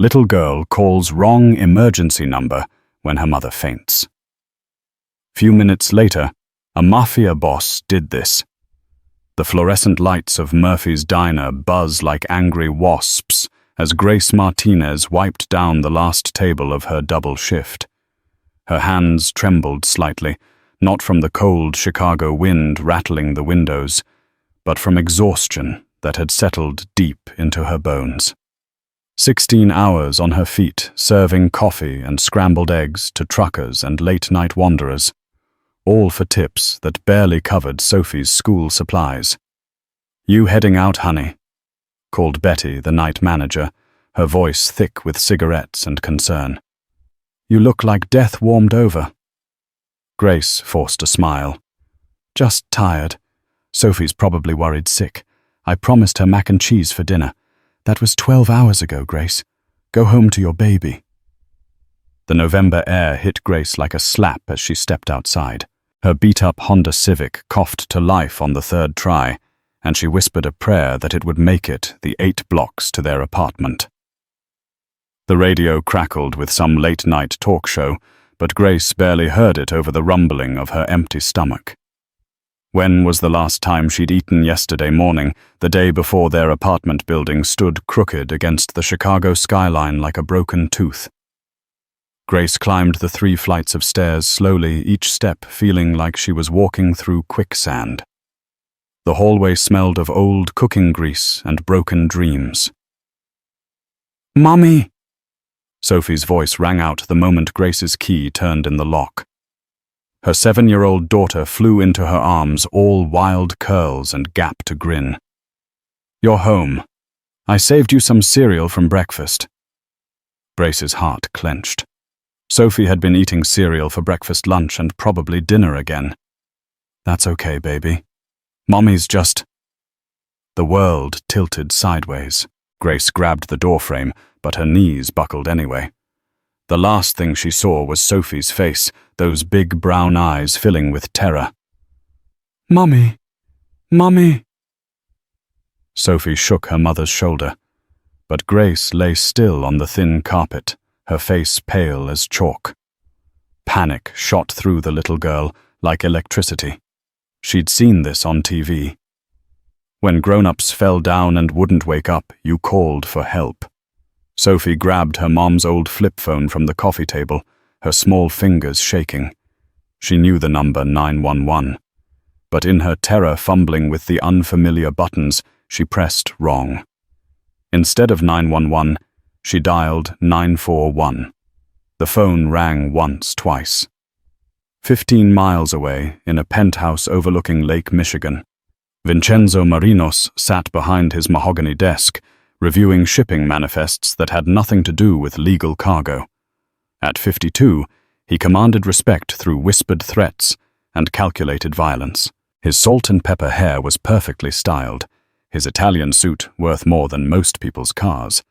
Little girl calls wrong emergency number when her mother faints. Few minutes later, a Mafia boss did this. The fluorescent lights of Murphy's diner buzz like angry wasps as Grace Martinez wiped down the last table of her double shift. Her hands trembled slightly, not from the cold Chicago wind rattling the windows, but from exhaustion that had settled deep into her bones. 16 hours on her feet, serving coffee and scrambled eggs to truckers and late-night wanderers, all for tips that barely covered Sophie's school supplies. "You heading out, honey?" called Betty, the night manager, her voice thick with cigarettes and concern. "You look like death warmed over." Grace forced a smile. "Just tired. Sophie's probably worried sick. I promised her mac and cheese for dinner. That was 12 hours ago, Grace. Go home to your baby." The November air hit Grace like a slap as she stepped outside. Her beat-up Honda Civic coughed to life on the third try, and she whispered a prayer that it would make it the 8 blocks to their apartment. The radio crackled with some late-night talk show, but Grace barely heard it over the rumbling of her empty stomach. When was the last time she'd eaten? Yesterday morning, the day before their apartment building stood crooked against the Chicago skyline like a broken tooth. Grace climbed the 3 flights of stairs slowly, each step feeling like she was walking through quicksand. The hallway smelled of old cooking grease and broken dreams. "Mommy!" Sophie's voice rang out the moment Grace's key turned in the lock. Her 7-year-old daughter flew into her arms, all wild curls and gap to grin. "You're home. I saved you some cereal from breakfast." Grace's heart clenched. Sophie had been eating cereal for breakfast, lunch, and probably dinner again. "That's okay, baby. Mommy's just—" The world tilted sideways. Grace grabbed the doorframe, but her knees buckled anyway. The last thing she saw was Sophie's face, those big brown eyes filling with terror. "Mommy! Mommy!" Sophie shook her mother's shoulder, but Grace lay still on the thin carpet, her face pale as chalk. Panic shot through the little girl like electricity. She'd seen this on TV. When grown-ups fell down and wouldn't wake up, you called for help. Sophie grabbed her mom's old flip phone from the coffee table, her small fingers shaking. She knew the number 911, but in her terror fumbling with the unfamiliar buttons, she pressed wrong. Instead of 911, she dialed 941. The phone rang once, twice. 15 miles away, in a penthouse overlooking Lake Michigan, Vincenzo Marinos sat behind his mahogany desk, reviewing shipping manifests that had nothing to do with legal cargo. At 52, he commanded respect through whispered threats and calculated violence. His salt and pepper hair was perfectly styled, his Italian suit worth more than most people's cars.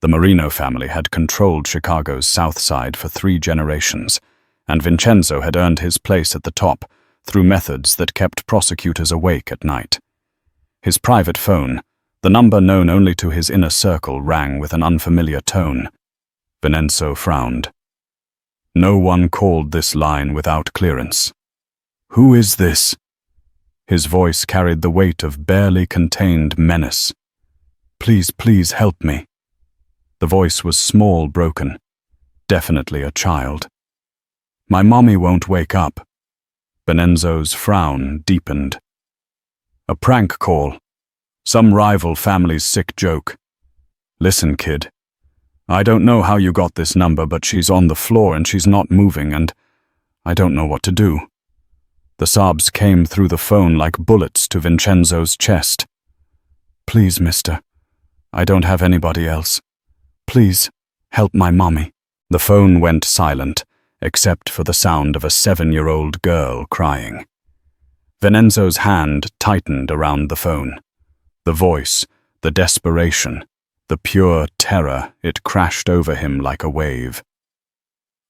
The Marino family had controlled Chicago's South Side for 3 generations, and Vincenzo had earned his place at the top through methods that kept prosecutors awake at night. His private phone, the number known only to his inner circle, rang with an unfamiliar tone. Vincenzo frowned. No one called this line without clearance. "Who is this?" His voice carried the weight of barely contained menace. "Please, please help me." The voice was small, broken. Definitely a child. "My mommy won't wake up." Vincenzo's frown deepened. "A prank call. Some rival family's sick joke. Listen, kid. I don't know how you got this number, but she's on the floor and she's not moving, and I don't know what to do." The sobs came through the phone like bullets to Vincenzo's chest. "Please, mister. I don't have anybody else. Please, help my mommy." The phone went silent, except for the sound of a 7-year-old girl crying. Vincenzo's hand tightened around the phone. The voice, the desperation, the pure terror, it crashed over him like a wave.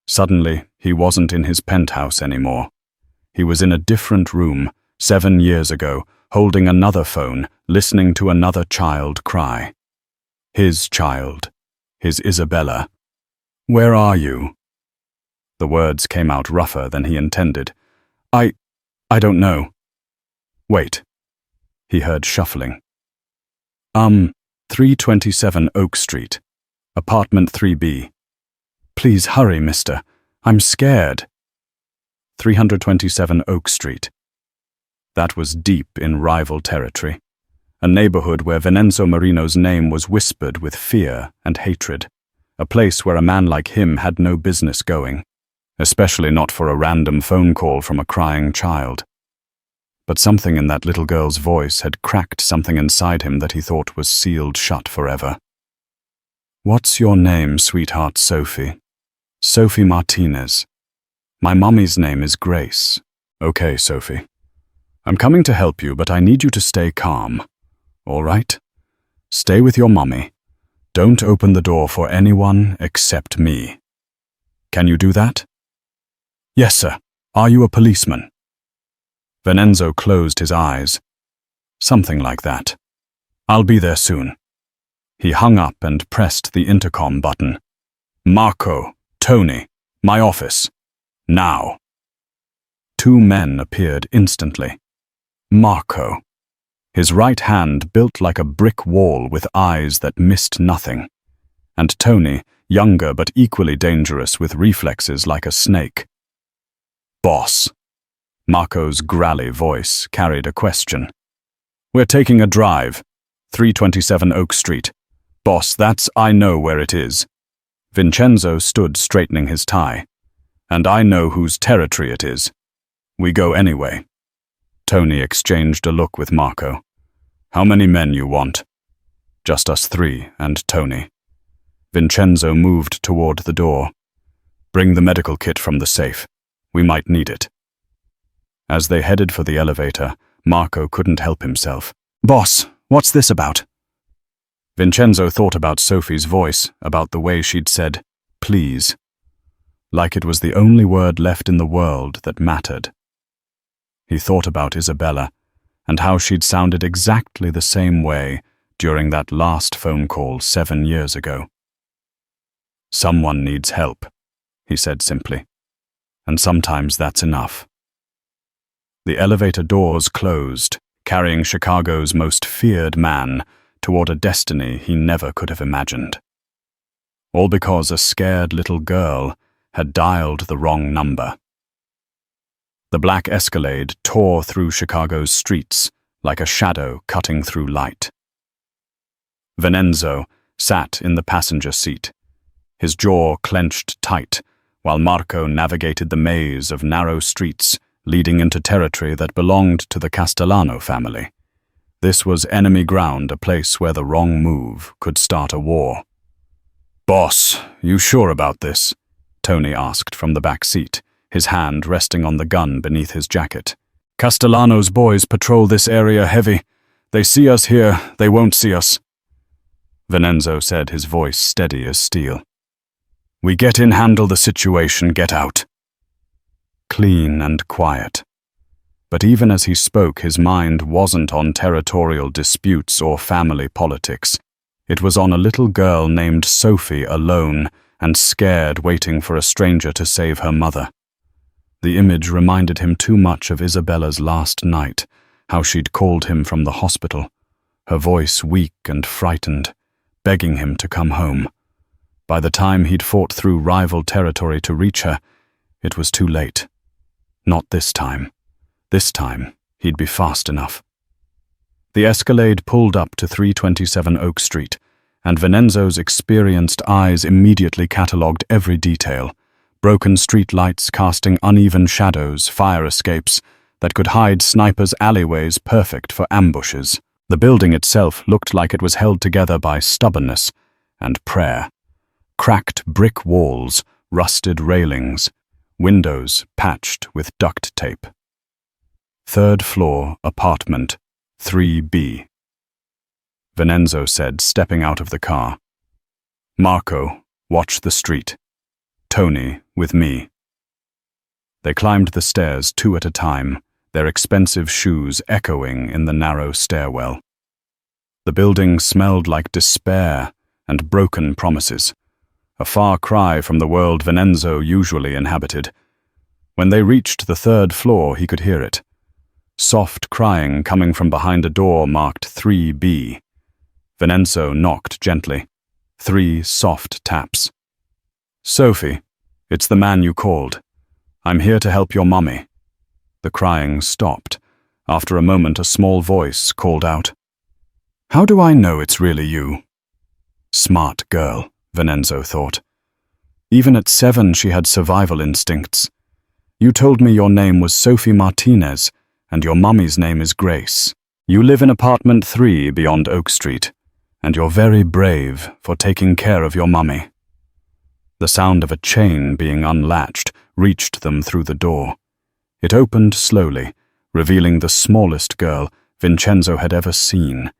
Suddenly, he wasn't in his penthouse anymore. He was in a different room, 7 years ago, holding another phone, listening to another child cry. His child. his Isabella. "Where are you?" The words came out rougher than he intended. I don't know." "Wait." He heard shuffling. 327 Oak Street, apartment 3B. "Please hurry, mister. I'm scared." 327 Oak Street. That was deep in rival territory, a neighborhood where Vincenzo Marino's name was whispered with fear and hatred, a place where a man like him had no business going, especially not for a random phone call from a crying child. But something in that little girl's voice had cracked something inside him that he thought was sealed shut forever. "What's your name, sweetheart Sophie?" "Sophie Martinez. My mommy's name is Grace." "Okay, Sophie. I'm coming to help you, but I need you to stay calm. All right? Stay with your mommy. Don't open the door for anyone except me. Can you do that?" "Yes, sir. Are you a policeman?" Vincenzo closed his eyes. "Something like that. I'll be there soon." He hung up and pressed the intercom button. "Marco, Tony, my office. Now." Two men appeared instantly. Marco. His right hand built like a brick wall with eyes that missed nothing. And Tony, younger but equally dangerous with reflexes like a snake. "Boss." Marco's growly voice carried a question. "We're taking a drive. 327 Oak Street. Boss, I know where it is." Vincenzo stood straightening his tie. "And I know whose territory it is. We go anyway." Tony exchanged a look with Marco. "How many men you want?" "Just us three and Tony." Vincenzo moved toward the door. "Bring the medical kit from the safe. We might need it." As they headed for the elevator, Marco couldn't help himself. "Boss, what's this about?" Vincenzo thought about Sophie's voice, about the way she'd said, "please," like it was the only word left in the world that mattered. He thought about Isabella, and how she'd sounded exactly the same way during that last phone call 7 years ago. "Someone needs help," he said simply, "and sometimes that's enough." The elevator doors closed, carrying Chicago's most feared man toward a destiny he never could have imagined. All because a scared little girl had dialed the wrong number. The black Escalade tore through Chicago's streets like a shadow cutting through light. Vincenzo sat in the passenger seat, his jaw clenched tight, while Marco navigated the maze of narrow streets leading into territory that belonged to the Castellano family. This was enemy ground, a place where the wrong move could start a war. "Boss, you sure about this?" Tony asked from the back seat, his hand resting on the gun beneath his jacket. "Castellano's boys patrol this area heavy. They see us here, they won't see us." Vincenzo said, his voice steady as steel. "We get in, handle the situation, get out." Clean and quiet. But even as he spoke, his mind wasn't on territorial disputes or family politics. It was on a little girl named Sophie, alone and scared, waiting for a stranger to save her mother. The image reminded him too much of Isabella's last night, how she'd called him from the hospital, her voice weak and frightened, begging him to come home. By the time he'd fought through rival territory to reach her, it was too late. Not this time. This time, he'd be fast enough. The Escalade pulled up to 327 Oak Street, and Vincenzo's experienced eyes immediately catalogued every detail. Broken street lights casting uneven shadows, fire escapes that could hide snipers' alleyways perfect for ambushes. The building itself looked like it was held together by stubbornness and prayer. Cracked brick walls, rusted railings, windows patched with duct tape. 3rd floor, apartment 3B. Vincenzo said, stepping out of the car. "Marco, watch the street. Tony, with me." They climbed the stairs 2 at a time, their expensive shoes echoing in the narrow stairwell. The building smelled like despair and broken promises. a far cry from the world Vincenzo usually inhabited. When they reached the 3rd floor, he could hear it. Soft crying coming from behind a door marked 3B. Vincenzo knocked gently. 3 soft taps. "Sophie, it's the man you called. I'm here to help your mummy." The crying stopped. After a moment, a small voice called out, "How do I know it's really you?" Smart girl, Vincenzo thought. Even at 7, she had survival instincts. "You told me your name was Sophie Martinez, and your mummy's name is Grace. You live in apartment 3 beyond Oak Street, and you're very brave for taking care of your mummy." The sound of a chain being unlatched reached them through the door. It opened slowly, revealing the smallest girl Vincenzo had ever seen.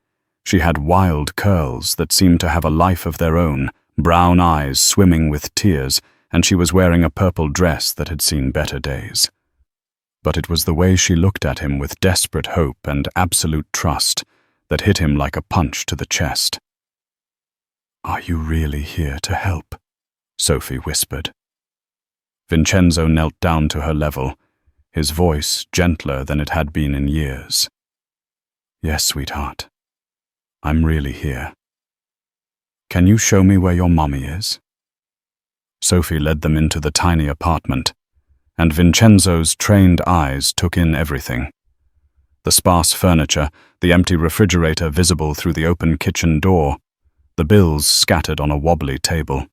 She had wild curls that seemed to have a life of their own, brown eyes swimming with tears, and she was wearing a purple dress that had seen better days. But it was the way she looked at him with desperate hope and absolute trust that hit him like a punch to the chest. "Are you really here to help?" Sophie whispered. Vincenzo knelt down to her level, his voice gentler than it had been in years. "Yes, sweetheart. I'm really here. Can you show me where your mummy is?" Sophie led them into the tiny apartment, and Vincenzo's trained eyes took in everything. The sparse furniture, the empty refrigerator visible through the open kitchen door, the bills scattered on a wobbly table.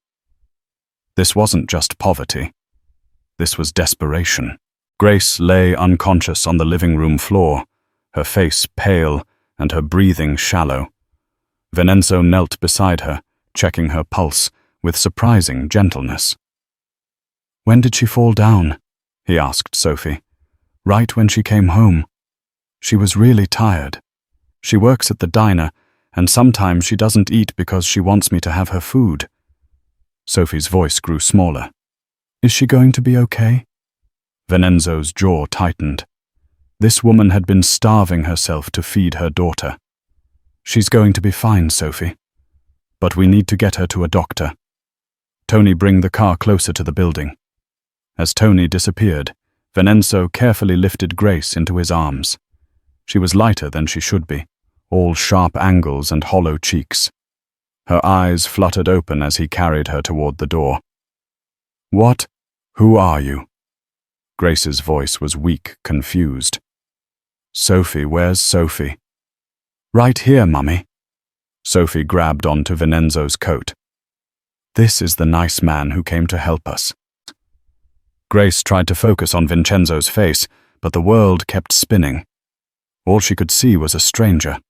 This wasn't just poverty. This was desperation. Grace lay unconscious on the living room floor, her face pale and her breathing shallow. Vincenzo knelt beside her, checking her pulse with surprising gentleness. "When did she fall down?" he asked Sophie. "Right when she came home. She was really tired. She works at the diner, and sometimes she doesn't eat because she wants me to have her food." Sophie's voice grew smaller. "Is she going to be okay?" Vincenzo's jaw tightened. This woman had been starving herself to feed her daughter. "She's going to be fine, Sophie. But we need to get her to a doctor. Tony, bring the car closer to the building." As Tony disappeared, Vincenzo carefully lifted Grace into his arms. She was lighter than she should be, all sharp angles and hollow cheeks. Her eyes fluttered open as he carried her toward the door. "What? Who are you?" Grace's voice was weak, confused. "Sophie, where's Sophie?" "Right here, Mummy." Sophie grabbed onto Vincenzo's coat. "This is the nice man who came to help us." Grace tried to focus on Vincenzo's face, but the world kept spinning. All she could see was a stranger.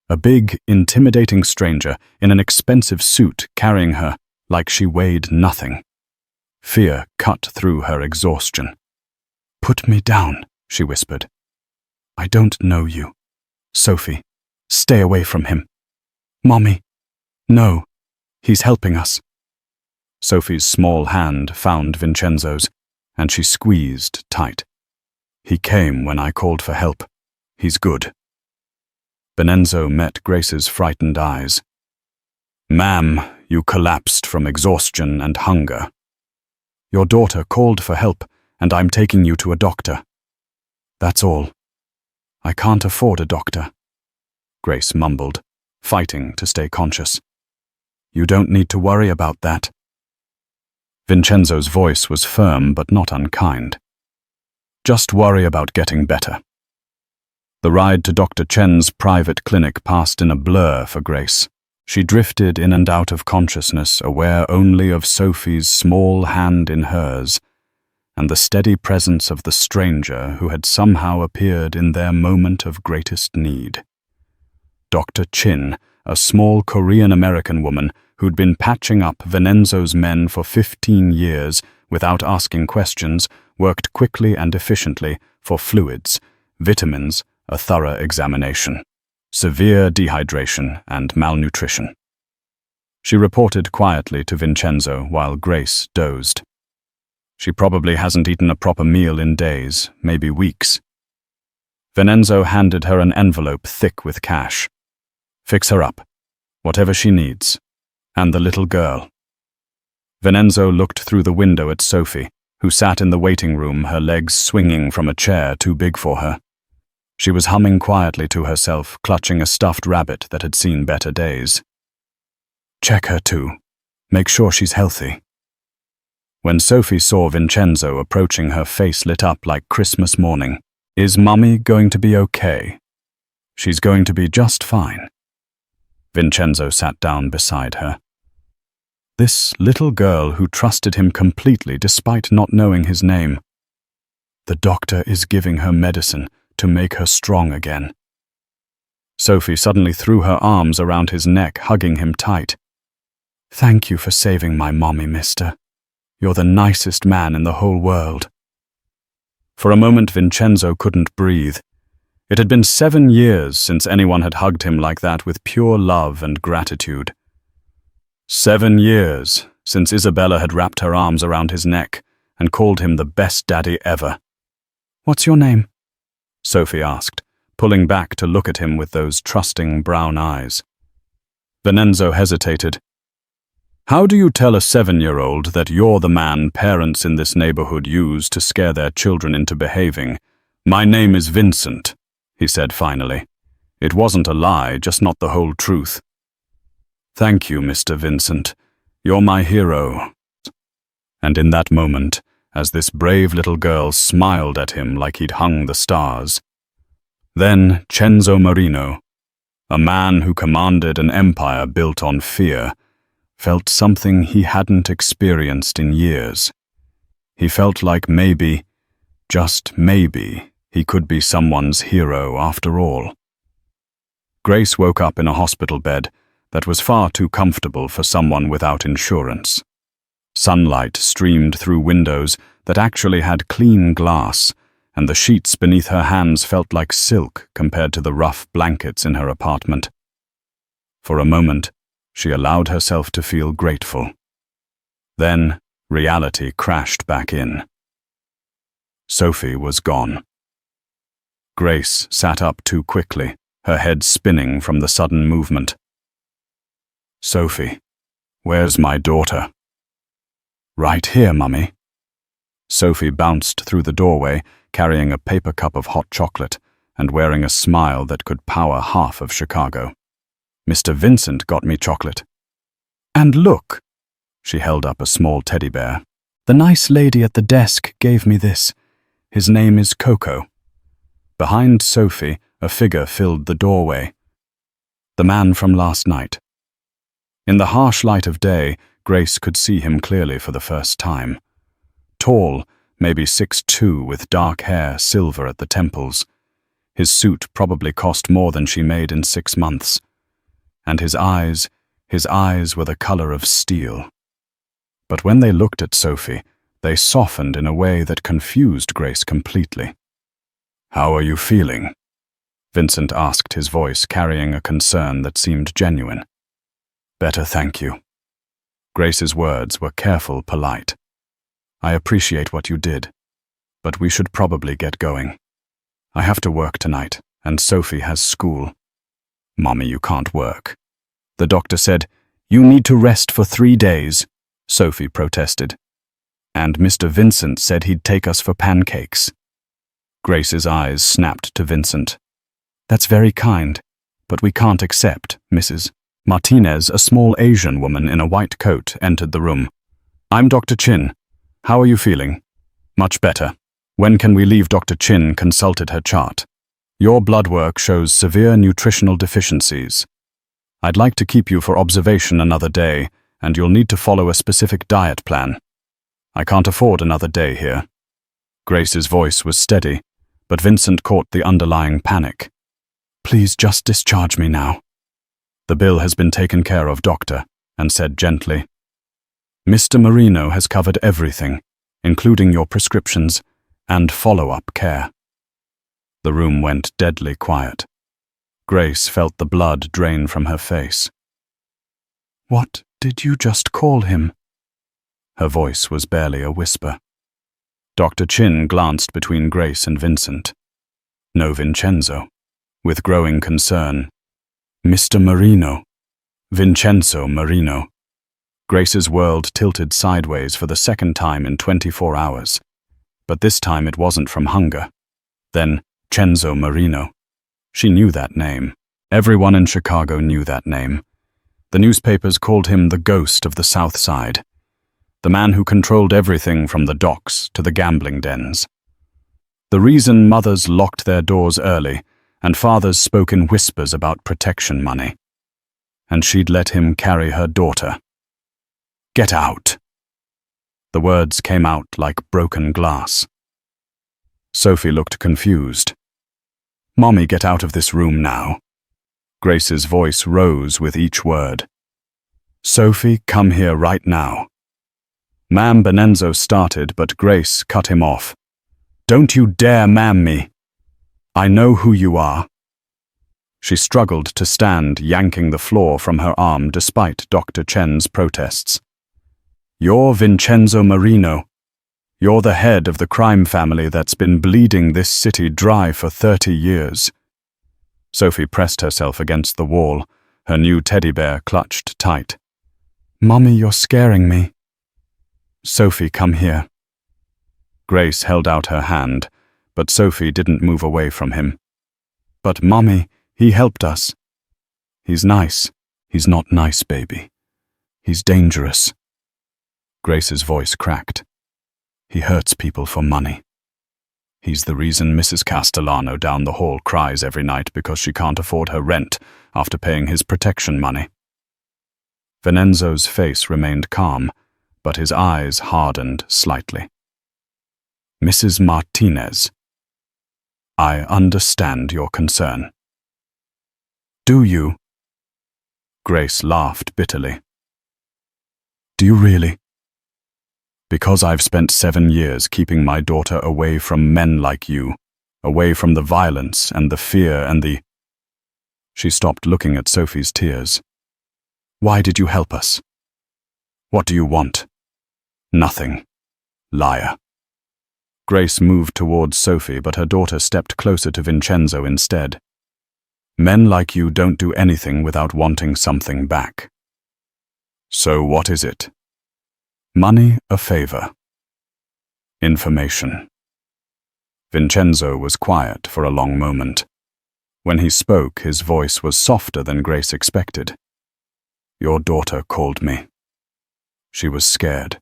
A big, intimidating stranger in an expensive suit carrying her like she weighed nothing. Fear cut through her exhaustion. "Put me down," she whispered. "I don't know you. Sophie, stay away from him." "Mommy, no, he's helping us." Sophie's small hand found Vincenzo's, and she squeezed tight. "He came when I called for help. He's good." Vincenzo met Grace's frightened eyes. "Ma'am, you collapsed from exhaustion and hunger. Your daughter called for help, and I'm taking you to a doctor. That's all. I can't afford a doctor," Grace mumbled, fighting to stay conscious. "You don't need to worry about that." Vincenzo's voice was firm but not unkind. "Just worry about getting better." The ride to Dr. Chen's private clinic passed in a blur for Grace. She drifted in and out of consciousness, aware only of Sophie's small hand in hers, and the steady presence of the stranger who had somehow appeared in their moment of greatest need. Dr. Chin, a small Korean-American woman who'd been patching up Vincenzo's men for 15 years without asking questions, worked quickly and efficiently for fluids, vitamins, a thorough examination, severe dehydration and malnutrition. She reported quietly to Vincenzo while Grace dozed. She probably hasn't eaten a proper meal in days, maybe weeks. Vincenzo handed her an envelope thick with cash. "Fix her up, whatever she needs, and the little girl." Vincenzo looked through the window at Sophie, who sat in the waiting room, her legs swinging from a chair too big for her. She was humming quietly to herself, clutching a stuffed rabbit that had seen better days. Check her too. Make sure she's healthy. When Sophie saw Vincenzo approaching, her face lit up like Christmas morning. Is Mummy going to be okay? She's going to be just fine. Vincenzo sat down beside her. This little girl who trusted him completely despite not knowing his name. The doctor is giving her medicine to make her strong again. Sophie suddenly threw her arms around his neck, hugging him tight. Thank you for saving my mommy, mister. You're the nicest man in the whole world. For a moment, Vincenzo couldn't breathe. It had been 7 years since anyone had hugged him like that with pure love and gratitude. 7 years since Isabella had wrapped her arms around his neck and called him the best daddy ever. What's your name? Sophie asked, pulling back to look at him with those trusting brown eyes. Vincenzo hesitated. How do you tell a 7-year-old that you're the man parents in this neighborhood use to scare their children into behaving? My name is Vincent, he said finally. It wasn't a lie, just not the whole truth. Thank you, Mr. Vincent. You're my hero. And in that moment, as this brave little girl smiled at him like he'd hung the stars, then Cenzo Marino, a man who commanded an empire built on fear, felt something he hadn't experienced in years. He felt like maybe, just maybe, he could be someone's hero after all. Grace woke up in a hospital bed that was far too comfortable for someone without insurance. Sunlight streamed through windows that actually had clean glass, and the sheets beneath her hands felt like silk compared to the rough blankets in her apartment. For a moment, she allowed herself to feel grateful. Then, reality crashed back in. Sophie was gone. Grace sat up too quickly, her head spinning from the sudden movement. Sophie, where's my daughter? Right here, Mummy. Sophie bounced through the doorway, carrying a paper cup of hot chocolate and wearing a smile that could power half of Chicago. Mr. Vincent got me chocolate. And look, she held up a small teddy bear. The nice lady at the desk gave me this. His name is Coco. Behind Sophie, a figure filled the doorway. The man from last night. In the harsh light of day, Grace could see him clearly for the first time. Tall, maybe 6'2", with dark hair, silver at the temples. His suit probably cost more than she made in 6 months. And his eyes were the color of steel. But when they looked at Sophie, they softened in a way that confused Grace completely. How are you feeling? Vincent asked, his voice carrying a concern that seemed genuine. Better, thank you. Grace's words were careful, polite. I appreciate what you did, but we should probably get going. I have to work tonight, and Sophie has school. Mommy, you can't work. The doctor said, you need to rest for 3 days, Sophie protested. And Mr. Vincent said he'd take us for pancakes. Grace's eyes snapped to Vincent. That's very kind, but we can't accept, Mrs. Martinez, a small Asian woman in a white coat, entered the room. I'm Dr. Chin. How are you feeling? Much better. When can we leave? Dr. Chin consulted her chart. Your blood work shows severe nutritional deficiencies. I'd like to keep you for observation another day, and you'll need to follow a specific diet plan. I can't afford another day here. Grace's voice was steady, but Vincent caught the underlying panic. Please just discharge me now. The bill has been taken care of, doctor, and said gently. Mr. Marino has covered everything, including your prescriptions and follow-up care. The room went deadly quiet. Grace felt the blood drain from her face. What did you just call him? Her voice was barely a whisper. Dr. Chin glanced between Grace and Vincent. No Vincenzo. With growing concern. Mr. Marino. Vincenzo Marino. Grace's world tilted sideways for the second time in 24 hours. But this time it wasn't from hunger. Then, Cenzo Marino. She knew that name. Everyone in Chicago knew that name. The newspapers called him the ghost of the South Side. The man who controlled everything from the docks to the gambling dens. The reason mothers locked their doors early and fathers spoke in whispers about protection money. And she'd let him carry her daughter. "Get out!" The words came out like broken glass. Sophie looked confused. "Mommy, get out of this room now." Grace's voice rose with each word. "Sophie, come here right now." Ma'am Benenzo started, but Grace cut him off. "Don't you dare ma'am me. I know who you are." She struggled to stand, yanking the floor from her arm despite Dr. Chen's protests. "You're Vincenzo Marino. You're the head of the crime family that's been bleeding this city dry for 30 years. Sophie pressed herself against the wall, her new teddy bear clutched tight. "Mommy, you're scaring me." "Sophie, come here." Grace held out her hand, but Sophie didn't move away from him. "But Mommy, he helped us." "He's nice." "He's not nice, baby. He's dangerous." Grace's voice cracked. "He hurts people for money. He's the reason Mrs. Castellano down the hall cries every night because she can't afford her rent after paying his protection money." Venenzo's face remained calm, but his eyes hardened slightly. "Mrs. Martinez, I understand your concern." "Do you?" Grace laughed bitterly. "Do you really?" "Because I've spent 7 years keeping my daughter away from men like you, away from the violence and the fear and the—" She stopped looking at Sophie's tears. "Why did you help us? What do you want?" "Nothing. Liar." Grace moved towards Sophie, but her daughter stepped closer to Vincenzo instead. "Men like you don't do anything without wanting something back." "So what is it?" "Money, a favor. Information." Vincenzo was quiet for a long moment. When he spoke, his voice was softer than Grace expected. "Your daughter called me. She was scared.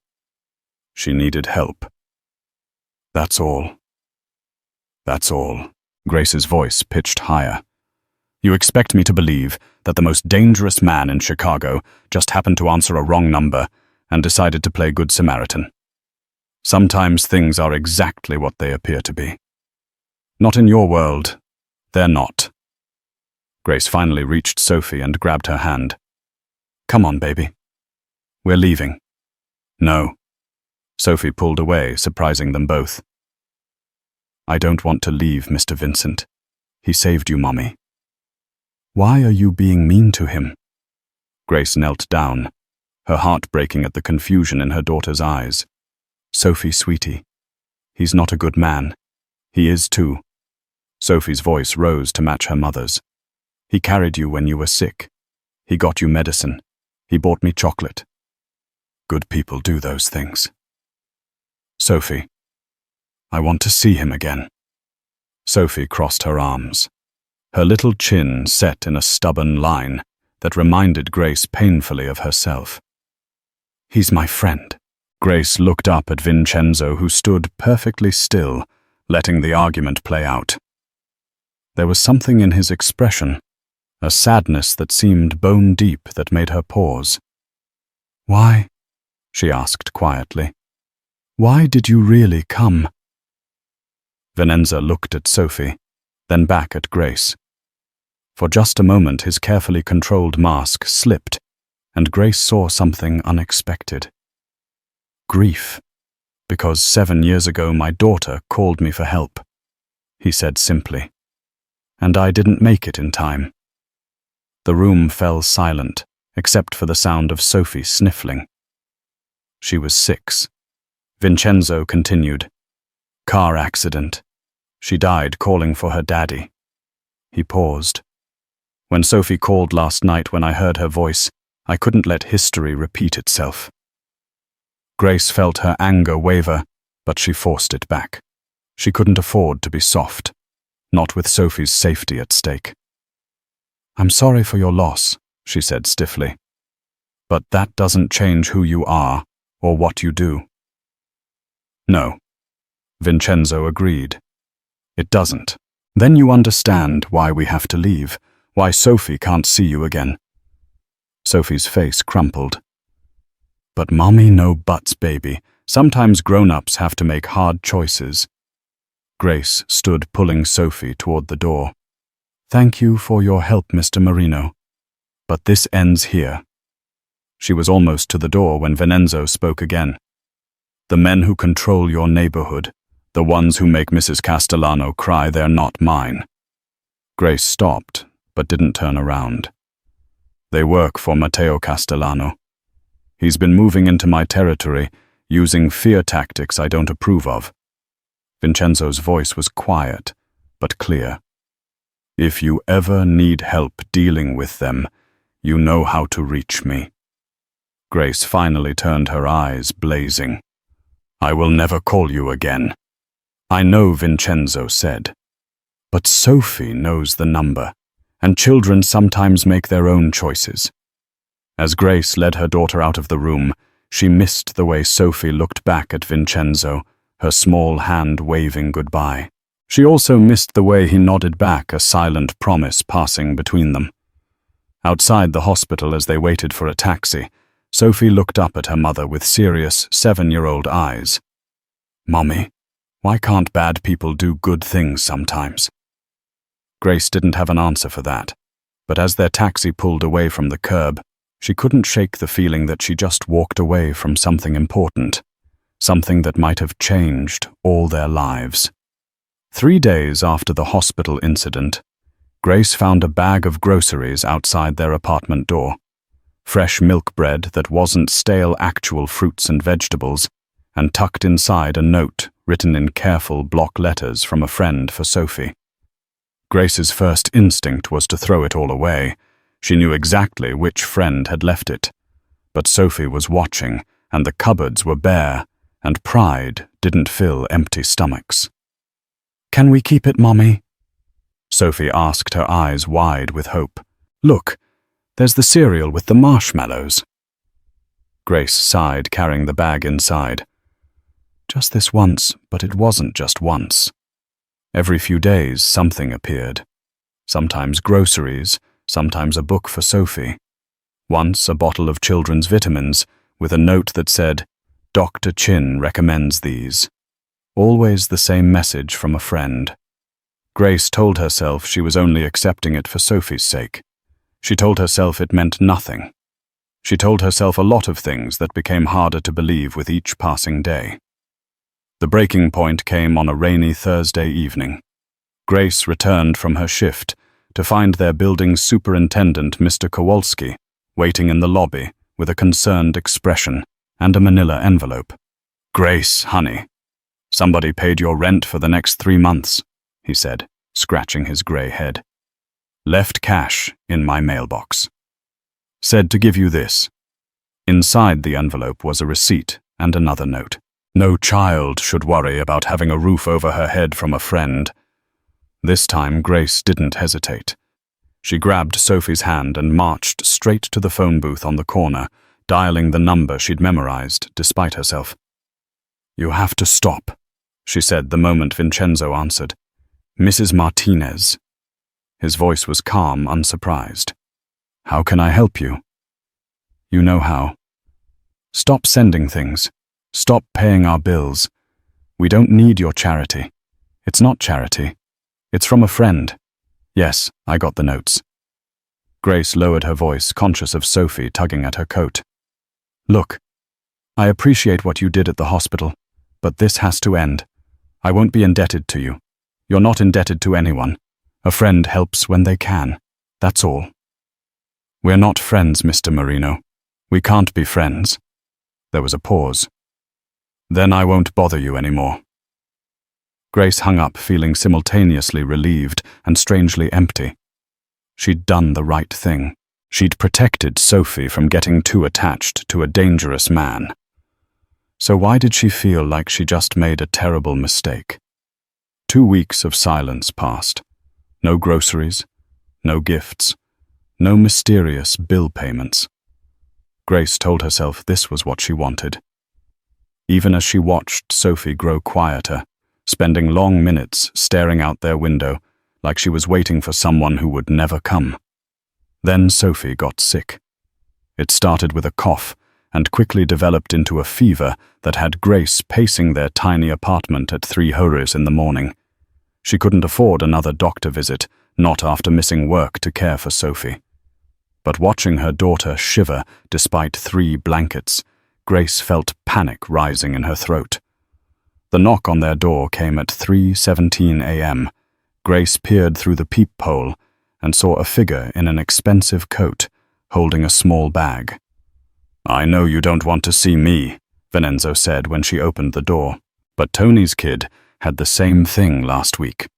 She needed help. That's all." "That's all." Grace's voice pitched higher. "You expect me to believe that the most dangerous man in Chicago just happened to answer a wrong number and decided to play Good Samaritan? Sometimes things are exactly what they appear to be. Not in your world. They're not." Grace finally reached Sophie and grabbed her hand. "Come on, baby. We're leaving." "No." Sophie pulled away, surprising them both. "I don't want to leave, Mr. Vincent. He saved you, Mommy." "Why are you being mean to him?" Grace knelt down, her heart breaking at the confusion in her daughter's eyes. "Sophie, sweetie, he's not a good man. He is too." Sophie's voice rose to match her mother's. "He carried you when you were sick. He got you medicine. He bought me chocolate. Good people do those things." "Sophie, I want to see him again." Sophie crossed her arms, her little chin set in a stubborn line that reminded Grace painfully of herself. "He's my friend." Grace looked up at Vincenzo, who stood perfectly still, letting the argument play out. There was something in his expression, a sadness that seemed bone deep that made her pause. "Why?" she asked quietly. "Why did you really come?" Venenza looked at Sophie, then back at Grace. For just a moment his carefully controlled mask slipped, and Grace saw something unexpected. "Grief. Because 7 years ago my daughter called me for help," he said simply. "And I didn't make it in time." The room fell silent, except for the sound of Sophie sniffling. She was 6. Vincenzo continued. "Car accident. She died calling for her daddy." He paused. "When Sophie called last night, when I heard her voice, I couldn't let history repeat itself. Grace felt her anger waver, but she forced it back. She couldn't afford to be soft, not with Sophie's safety at stake. "I'm sorry for your loss," she said stiffly. "But that doesn't change who you are or what you do." "No," Vincenzo agreed. "It doesn't. Then you understand why we have to leave, why Sophie can't see you again." Sophie's face crumpled. "But mommy, no buts, baby. Sometimes grown-ups have to make hard choices." Grace stood pulling Sophie toward the door. "Thank you for your help, Mr. Marino. But this ends here." She was almost to the door when Vincenzo spoke again. "The men who control your neighborhood, the ones who make Mrs. Castellano cry, they're not mine." Grace stopped, but didn't turn around. "They work for Matteo Castellano. He's been moving into my territory, using fear tactics I don't approve of." Vincenzo's voice was quiet, but clear. "If you ever need help dealing with them, you know how to reach me." Grace finally turned her eyes blazing. "I will never call you again." "I know," Vincenzo said. "But Sophie knows the number, and children sometimes make their own choices." As Grace led her daughter out of the room, she missed the way Sophie looked back at Vincenzo, her small hand waving goodbye. She also missed the way he nodded back, a silent promise passing between them. Outside the hospital, as they waited for a taxi, Sophie looked up at her mother with serious 7-year-old eyes. "Mommy, why can't bad people do good things sometimes?" Grace didn't have an answer for that, but as their taxi pulled away from the curb, she couldn't shake the feeling that she just walked away from something important, something that might have changed all their lives. 3 days after the hospital incident, Grace found a bag of groceries outside their apartment door. Fresh milk bread that wasn't stale, actual fruits and vegetables, and tucked inside a note written in careful block letters from a friend for Sophie. Grace's first instinct was to throw it all away. She knew exactly which friend had left it. But Sophie was watching, and the cupboards were bare, and pride didn't fill empty stomachs. "Can we keep it, Mommy?" Sophie asked, her eyes wide with hope. "Look, there's the cereal with the marshmallows." Grace sighed, carrying the bag inside. Just this once, but it wasn't just once. Every few days, something appeared. Sometimes groceries, sometimes a book for Sophie. Once a bottle of children's vitamins, with a note that said, "Dr. Chin recommends these." Always the same message from a friend. Grace told herself she was only accepting it for Sophie's sake. She told herself it meant nothing. She told herself a lot of things that became harder to believe with each passing day. The breaking point came on a rainy Thursday evening. Grace returned from her shift to find their building's superintendent, Mr. Kowalski, waiting in the lobby with a concerned expression and a manila envelope. "Grace, honey, somebody paid your rent for the next 3 months, he said, scratching his grey head. "Left cash in my mailbox. Said to give you this." Inside the envelope was a receipt and another note. No child should worry about having a roof over her head from a friend. This time Grace didn't hesitate. She grabbed Sophie's hand and marched straight to the phone booth on the corner, dialing the number she'd memorized despite herself. "You have to stop," she said the moment Vincenzo answered. "Mrs. Martinez." His voice was calm, unsurprised. "How can I help you?" "You know how. Stop sending things. Stop paying our bills. We don't need your charity. It's not charity. It's from a friend. Yes, I got the notes." Grace lowered her voice, conscious of Sophie tugging at her coat. "Look, I appreciate what you did at the hospital, but this has to end. I won't be indebted to you. You're not indebted to anyone. A friend helps when they can. That's all." "We're not friends, Mr. Marino. We can't be friends." There was a pause. "Then I won't bother you anymore." Grace hung up, feeling simultaneously relieved and strangely empty. She'd done the right thing. She'd protected Sophie from getting too attached to a dangerous man. So why did she feel like she just made a terrible mistake? 2 weeks of silence passed. No groceries, no gifts, no mysterious bill payments. Grace told herself this was what she wanted. Even as she watched Sophie grow quieter, spending long minutes staring out their window like she was waiting for someone who would never come. Then Sophie got sick. It started with a cough and quickly developed into a fever that had Grace pacing their tiny apartment at 3 hours in the morning. She couldn't afford another doctor visit, not after missing work to care for Sophie. But watching her daughter shiver despite 3 blankets, Grace felt panic rising in her throat. The knock on their door came at 3:17 a.m. Grace peered through the peephole and saw a figure in an expensive coat, holding a small bag. "I know you don't want to see me," Vincenzo said when she opened the door, "but Tony's kid had the same thing last week.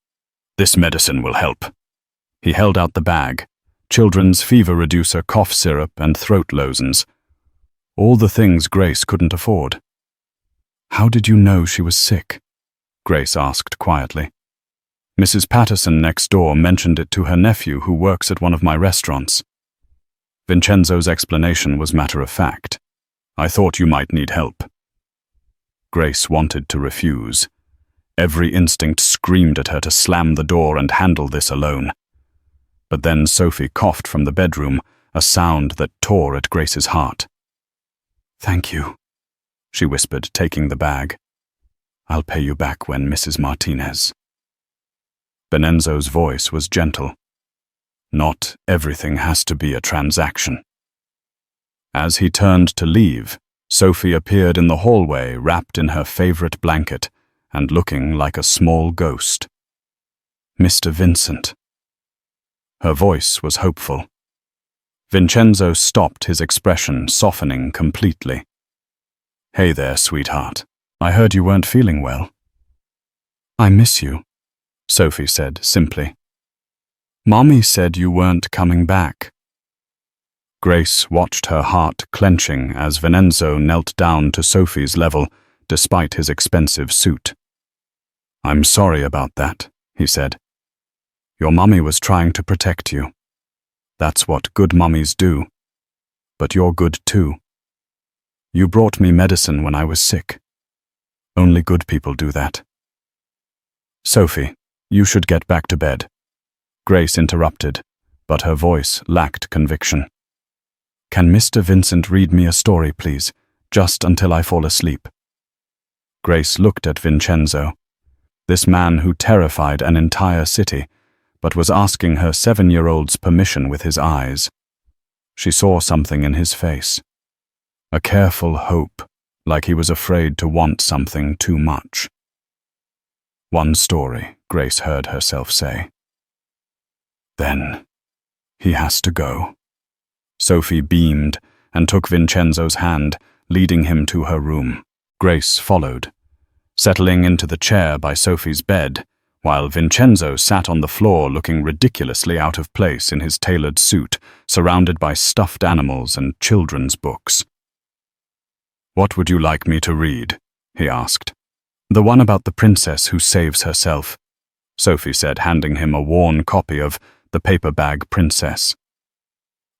This medicine will help." He held out the bag, children's fever reducer cough syrup and throat lozen's. All the things Grace couldn't afford. "How did you know she was sick?" Grace asked quietly. "Mrs. Patterson next door mentioned it to her nephew who works at one of my restaurants." Vincenzo's explanation was matter-of-fact. "I thought you might need help." Grace wanted to refuse. Every instinct screamed at her to slam the door and handle this alone. But then Sophie coughed from the bedroom, a sound that tore at Grace's heart. "Thank you," she whispered, taking the bag. "I'll pay you back when Mrs. Martinez." Vincenzo's voice was gentle. Not everything has to be a transaction. As he turned to leave, Sophie appeared in the hallway wrapped in her favorite blanket and looking like a small ghost. "Mr. Vincent." Her voice was hopeful. Vincenzo stopped, his expression softening completely. "Hey there, sweetheart. I heard you weren't feeling well." "I miss you," Sophie said simply. "Mommy said you weren't coming back." Grace watched her heart clenching as Vincenzo knelt down to Sophie's level, despite his expensive suit. "I'm sorry about that," he said. "Your mommy was trying to protect you. That's what good mummies do. But you're good too. You brought me medicine when I was sick. Only good people do that." "Sophie, you should get back to bed," Grace interrupted, but her voice lacked conviction. "Can Mr. Vincent read me a story, please, just until I fall asleep?" Grace looked at Vincenzo, this man who terrified an entire city, but was asking her 7-year-old's permission with his eyes. She saw something in his face. A careful hope, like he was afraid to want something too much. "One story," Grace heard herself say. "Then he has to go." Sophie beamed and took Vincenzo's hand, leading him to her room. Grace followed, settling into the chair by Sophie's bed, while Vincenzo sat on the floor looking ridiculously out of place in his tailored suit, surrounded by stuffed animals and children's books. "What would you like me to read?" he asked. "The one about the princess who saves herself," Sophie said, handing him a worn copy of The Paper Bag Princess.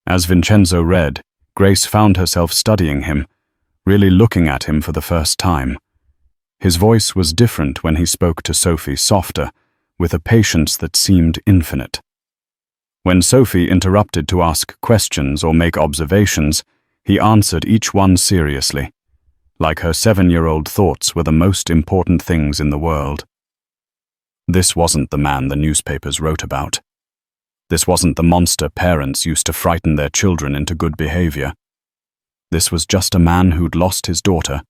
As Vincenzo read, Grace found herself studying him, really looking at him for the first time. His voice was different when he spoke to Sophie, softer, with a patience that seemed infinite. When Sophie interrupted to ask questions or make observations, he answered each one seriously, like her 7-year-old thoughts were the most important things in the world. This wasn't the man the newspapers wrote about. This wasn't the monster parents used to frighten their children into good behavior. This was just a man who'd lost his daughter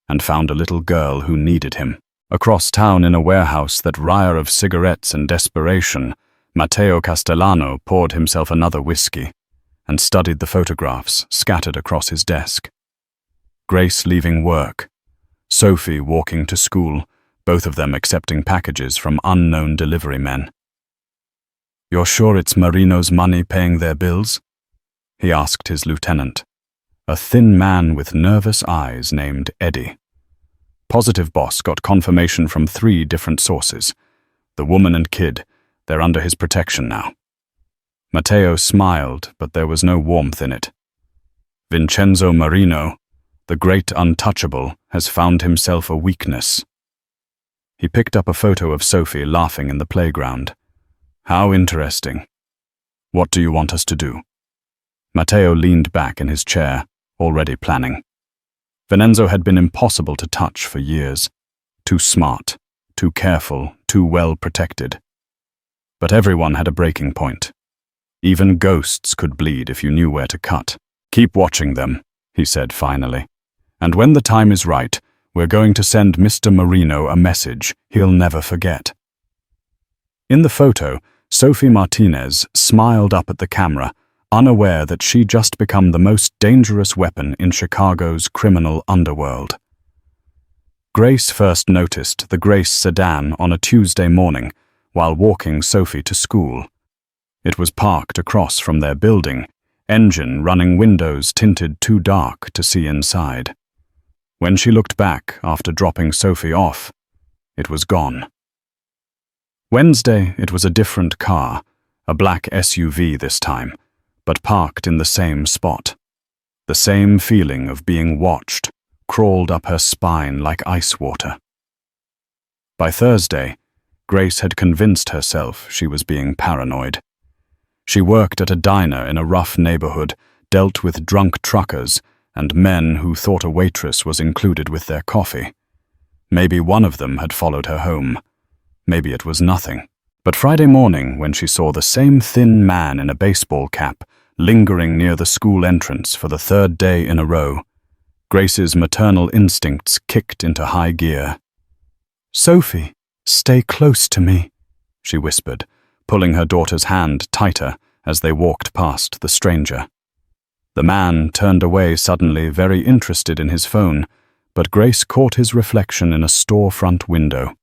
and found a little girl who needed him. Across town in a warehouse that reeked of cigarettes and desperation, Matteo Castellano poured himself another whiskey and studied the photographs scattered across his desk. Grace leaving work, Sophie walking to school, both of them accepting packages from unknown delivery men. "You're sure it's Marino's money paying their bills?" he asked his lieutenant, a thin man with nervous eyes named Eddie. Positive boss got confirmation from 3 different sources. The woman and kid, they're under his protection now. Matteo smiled, but there was no warmth in it. Vincenzo Marino, the great untouchable, has found himself a weakness. He picked up a photo of Sophie laughing in the playground. How interesting. What do you want us to do? Matteo leaned back in his chair, already planning. Vincenzo had been impossible to touch for years. Too smart, too careful, too well protected. But everyone had a breaking point. Even ghosts could bleed if you knew where to cut. Keep watching them, he said finally. And when the time is right, we're going to send Mr. Marino a message he'll never forget. In the photo, Sophie Martinez smiled up at the camera, unaware that she'd just become the most dangerous weapon in Chicago's criminal underworld. Grace first noticed the Grace sedan on a Tuesday morning while walking Sophie to school. It was parked across from their building, engine running, windows tinted too dark to see inside. When she looked back after dropping Sophie off, it was gone. Wednesday, it was a different car, a black SUV this time, but parked in the same spot. The same feeling of being watched crawled up her spine like ice water. By Thursday, Grace had convinced herself she was being paranoid. She worked at a diner in a rough neighborhood, dealt with drunk truckers and men who thought a waitress was included with their coffee. Maybe one of them had followed her home. Maybe it was nothing. But Friday morning, when she saw the same thin man in a baseball cap lingering near the school entrance for the 3rd day in a row, Grace's maternal instincts kicked into high gear. "Sophie, stay close to me," she whispered, pulling her daughter's hand tighter as they walked past the stranger. The man turned away suddenly, very interested in his phone, but Grace caught his reflection in a storefront window.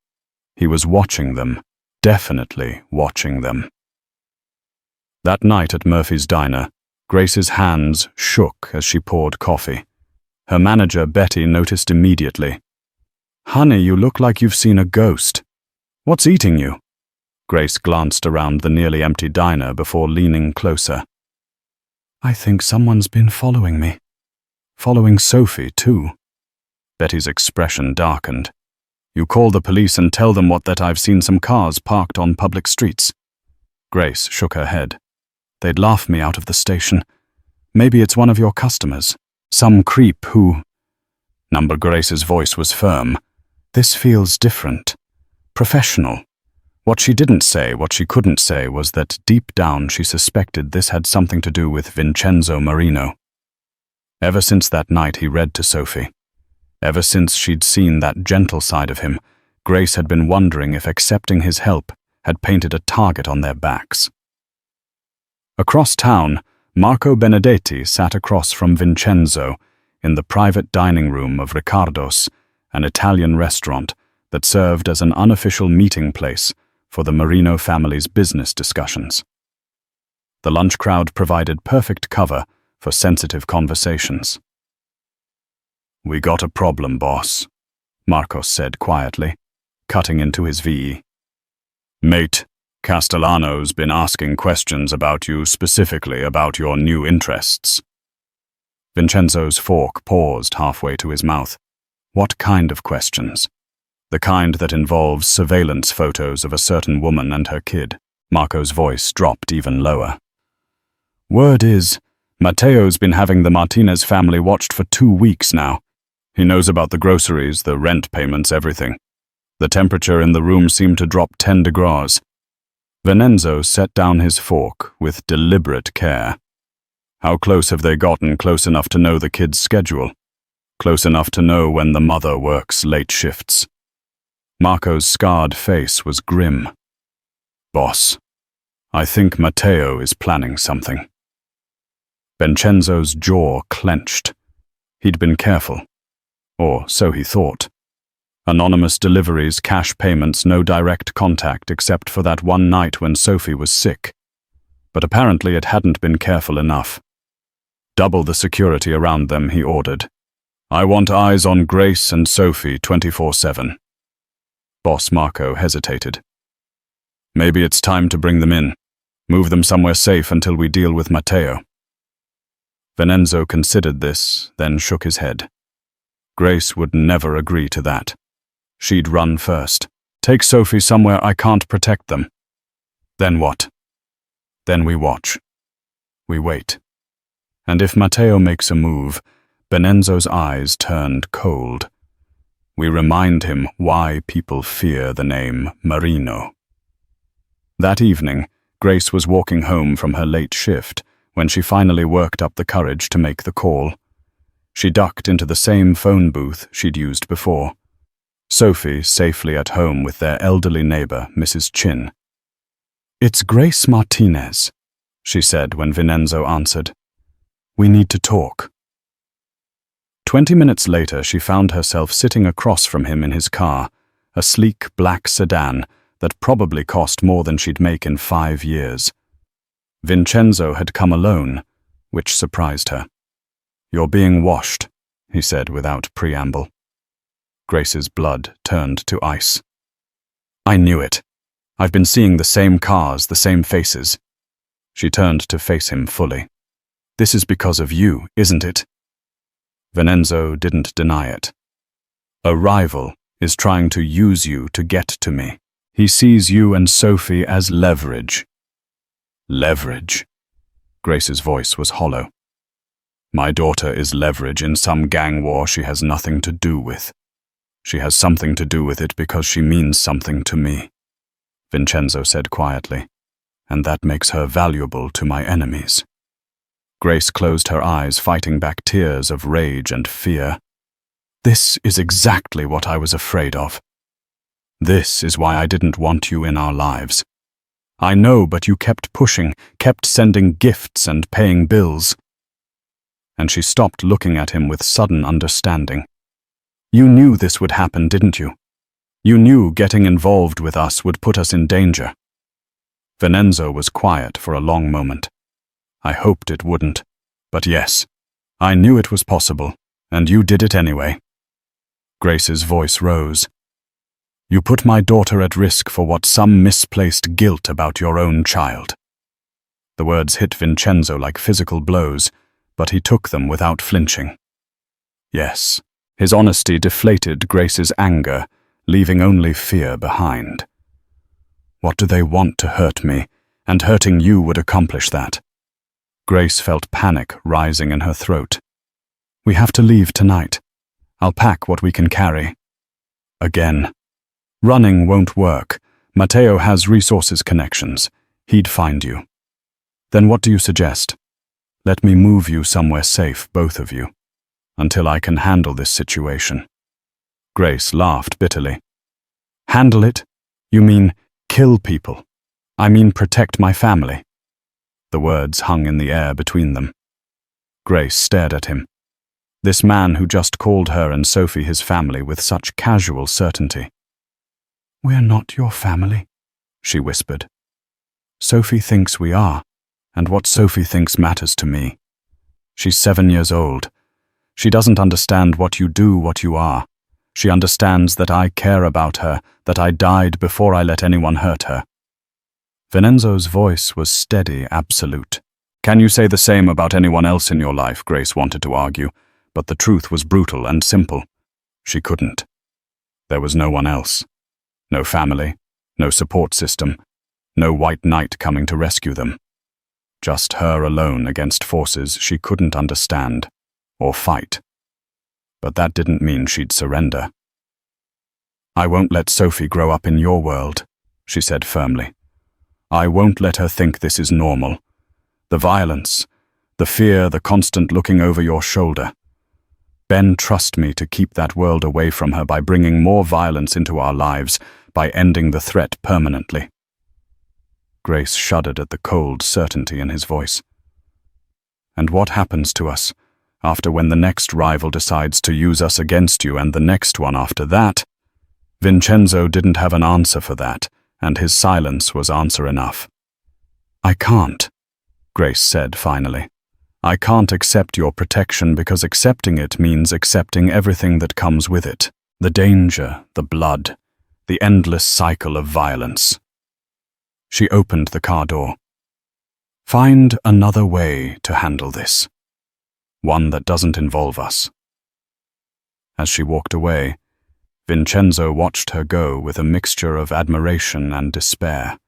He was watching them, definitely watching them. That night at Murphy's Diner, Grace's hands shook as she poured coffee. Her manager, Betty, noticed immediately. "Honey, you look like you've seen a ghost. What's eating you?" Grace glanced around the nearly empty diner before leaning closer. "I think someone's been following me. Following Sophie, too." Betty's expression darkened. "You call the police and tell them that I've seen some cars parked on public streets." Grace shook her head. "They'd laugh me out of the station. Maybe it's one of your customers. Some creep who—" Number Grace's voice was firm. "This feels different. Professional." What she didn't say, what she couldn't say, was that deep down she suspected this had something to do with Vincenzo Marino. Ever since that night he read to Sophie, ever since she'd seen that gentle side of him, Grace had been wondering if accepting his help had painted a target on their backs. Across town, Matteo Benedetti sat across from Vincenzo in the private dining room of Riccardo's, an Italian restaurant that served as an unofficial meeting place for the Marino family's business discussions. The lunch crowd provided perfect cover for sensitive conversations. "We got a problem, boss," Marcos said quietly, cutting into his VE. "Mate, Castellano's been asking questions about you, specifically about your new interests." Vincenzo's fork paused halfway to his mouth. What kind of questions? The kind that involves surveillance photos of a certain woman and her kid. Marco's voice dropped even lower. "Word is, Matteo's been having the Martinez family watched for 2 weeks now. He knows about the groceries, the rent payments, everything. The temperature in the room seemed to drop 10 degrees. Vincenzo set down his fork with deliberate care. How close have they gotten? Close enough to know the kid's schedule. Close enough to know when the mother works late shifts. Marco's scarred face was grim. "Boss, I think Matteo is planning something." Vincenzo's jaw clenched. He'd been careful. Or so he thought. Anonymous deliveries, cash payments, no direct contact except for that one night when Sophie was sick. But apparently it hadn't been careful enough. Double the security around them, he ordered. I want eyes on Grace and Sophie 24/7. Boss Marco hesitated. Maybe it's time to bring them in. Move them somewhere safe until we deal with Matteo. Vincenzo considered this, then shook his head. Grace would never agree to that. She'd run first. Take Sophie somewhere I can't protect them. Then what? Then we watch. We wait. And if Matteo makes a move, Vincenzo's eyes turned cold. We remind him why people fear the name Marino. That evening, Grace was walking home from her late shift when she finally worked up the courage to make the call. She ducked into the same phone booth she'd used before. Sophie safely at home with their elderly neighbor, Mrs. Chin. "It's Grace Martinez," she said when Vincenzo answered. "We need to talk." 20 minutes later, she found herself sitting across from him in his car, a sleek black sedan that probably cost more than she'd make in 5 years. Vincenzo had come alone, which surprised her. "You're being washed," he said without preamble. Grace's blood turned to ice. "I knew it. I've been seeing the same cars, the same faces." She turned to face him fully. "This is because of you, isn't it?" Vincenzo didn't deny it. "A rival is trying to use you to get to me. He sees you and Sophie as leverage." "Leverage?" Grace's voice was hollow. "My daughter is leverage in some gang war she has nothing to do with. She has something to do with it because she means something to me," Vincenzo said quietly, "and that makes her valuable to my enemies." Grace closed her eyes, fighting back tears of rage and fear. "This is exactly what I was afraid of. This is why I didn't want you in our lives. I know, but you kept pushing, kept sending gifts and paying bills." And she stopped looking at him with sudden understanding. "You knew this would happen, didn't you? You knew getting involved with us would put us in danger." Vincenzo was quiet for a long moment. "I hoped it wouldn't. But yes, I knew it was possible, and you did it anyway." Grace's voice rose. "You put my daughter at risk for what some misplaced guilt about your own child." The words hit Vincenzo like physical blows, but he took them without flinching. Yes, his honesty deflated Grace's anger, leaving only fear behind. "What do they want to hurt me? And hurting you would accomplish that." Grace felt panic rising in her throat. "We have to leave tonight. I'll pack what we can carry." Again. "Running won't work. Matteo has resources connections. He'd find you." "Then what do you suggest?" "Let me move you somewhere safe, both of you, until I can handle this situation." Grace laughed bitterly. "Handle it? You mean kill people? I mean protect my family." The words hung in the air between them. Grace stared at him. This man who just called her and Sophie his family with such casual certainty. "We're not your family," she whispered. "Sophie thinks we are, and what Sophie thinks matters to me. She's 7 years old. She doesn't understand what you do, what you are. She understands that I care about her, that I died before I let anyone hurt her." Vincenzo's voice was steady, absolute. "Can you say the same about anyone else in your life?" Grace wanted to argue, but the truth was brutal and simple. She couldn't. There was no one else. No family, no support system, no white knight coming to rescue them. Just her alone against forces she couldn't understand or fight. But that didn't mean she'd surrender. "I won't let Sophie grow up in your world," she said firmly. "I won't let her think this is normal. The violence, the fear, the constant looking over your shoulder. Ben, trust me to keep that world away from her by bringing more violence into our lives, by ending the threat permanently." Grace shuddered at the cold certainty in his voice. "And what happens to us after when the next rival decides to use us against you and the next one after that?" Vincenzo didn't have an answer for that, and his silence was answer enough. "I can't," Grace said finally. I can't accept your protection because accepting it means accepting everything that comes with it. The danger, the blood, the endless cycle of violence. She opened the car door. Find another way to handle this. One that doesn't involve us. As she walked away, Vincenzo watched her go with a mixture of admiration and despair.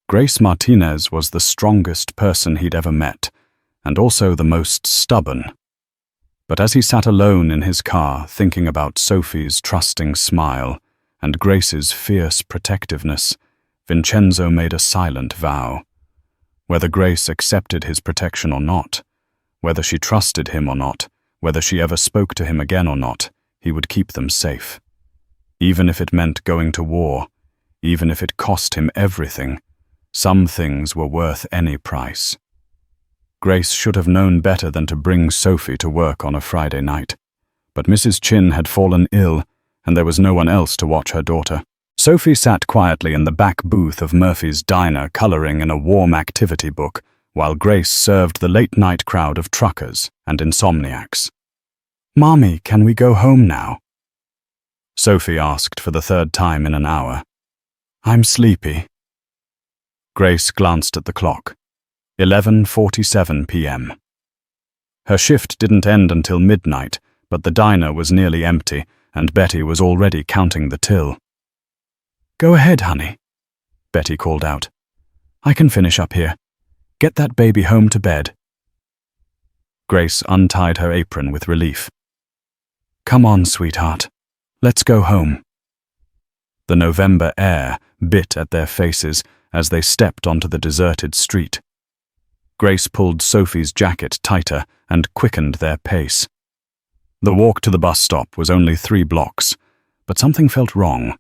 Grace Martinez was the strongest person he'd ever met, and also the most stubborn. But as he sat alone in his car thinking about Sophie's trusting smile and Grace's fierce protectiveness, Vincenzo made a silent vow. Whether Grace accepted his protection or not, whether she trusted him or not, whether she ever spoke to him again or not, he would keep them safe. Even if it meant going to war, even if it cost him everything, some things were worth any price. Grace should have known better than to bring Sophie to work on a Friday night. But Mrs. Chin had fallen ill, and there was no one else to watch her daughter. Sophie sat quietly in the back booth of Murphy's diner coloring in a warm activity book, while Grace served the late-night crowd of truckers and insomniacs. "Mommy, can we go home now?" Sophie asked for the third time in an hour. "I'm sleepy." Grace glanced at the clock. 11:47 p.m. Her shift didn't end until midnight, but the diner was nearly empty, and Betty was already counting the till. "Go ahead, honey," Betty called out. "I can finish up here. Get that baby home to bed." Grace untied her apron with relief. "Come on, sweetheart. Let's go home." The November air bit at their faces as they stepped onto the deserted street. Grace pulled Sophie's jacket tighter and quickened their pace. The walk to the bus stop was only 3 blocks, but something felt wrong.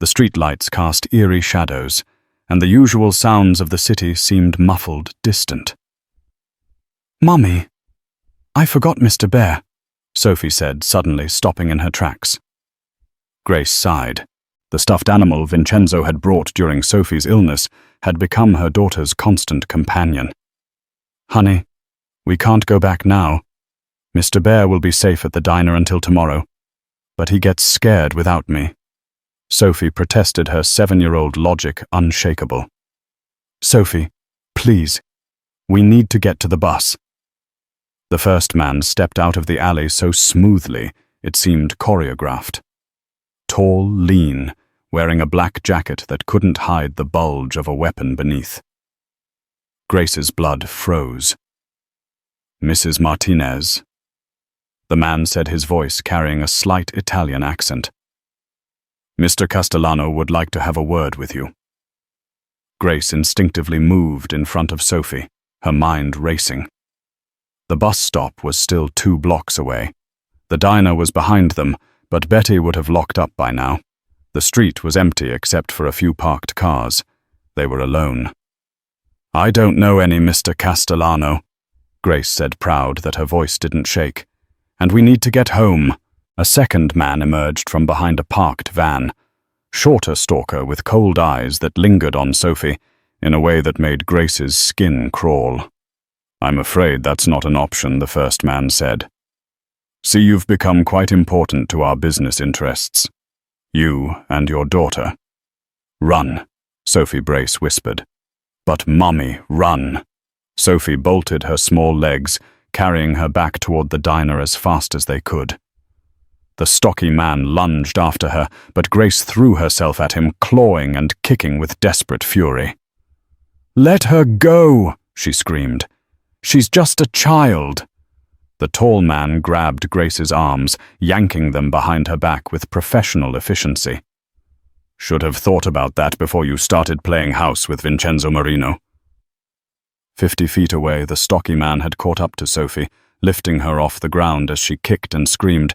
The streetlights cast eerie shadows, and the usual sounds of the city seemed muffled, distant. "Mummy, I forgot Mr. Bear," Sophie said, suddenly stopping in her tracks. Grace sighed. The stuffed animal Vincenzo had brought during Sophie's illness had become her daughter's constant companion. "Honey, we can't go back now. Mr. Bear will be safe at the diner until tomorrow, but he gets scared without me." Sophie protested, her 7-year-old logic unshakable. "Sophie, please, we need to get to the bus." The first man stepped out of the alley so smoothly it seemed choreographed. Tall, lean, wearing a black jacket that couldn't hide the bulge of a weapon beneath. Grace's blood froze. "Mrs. Martinez," the man said, his voice carrying a slight Italian accent. "Mr. Castellano would like to have a word with you." Grace instinctively moved in front of Sophie, her mind racing. The bus stop was still 2 blocks away. The diner was behind them, but Betty would have locked up by now. The street was empty except for a few parked cars. They were alone. "I don't know any Mr. Castellano," Grace said, proud that her voice didn't shake. "And we need to get home." A second man emerged from behind a parked van. Shorter stalker with cold eyes that lingered on Sophie in a way that made Grace's skin crawl. "I'm afraid that's not an option," the first man said. "See, you've become quite important to our business interests. You and your daughter." "Run," Sophie Brace whispered. "But Mommy, run." Sophie bolted her small legs, carrying her back toward the diner as fast as they could. The stocky man lunged after her, but Grace threw herself at him, clawing and kicking with desperate fury. "Let her go," she screamed. "She's just a child." The tall man grabbed Grace's arms, yanking them behind her back with professional efficiency. "Should have thought about that before you started playing house with Vincenzo Marino." 50 feet away, the stocky man had caught up to Sophie, lifting her off the ground as she kicked and screamed,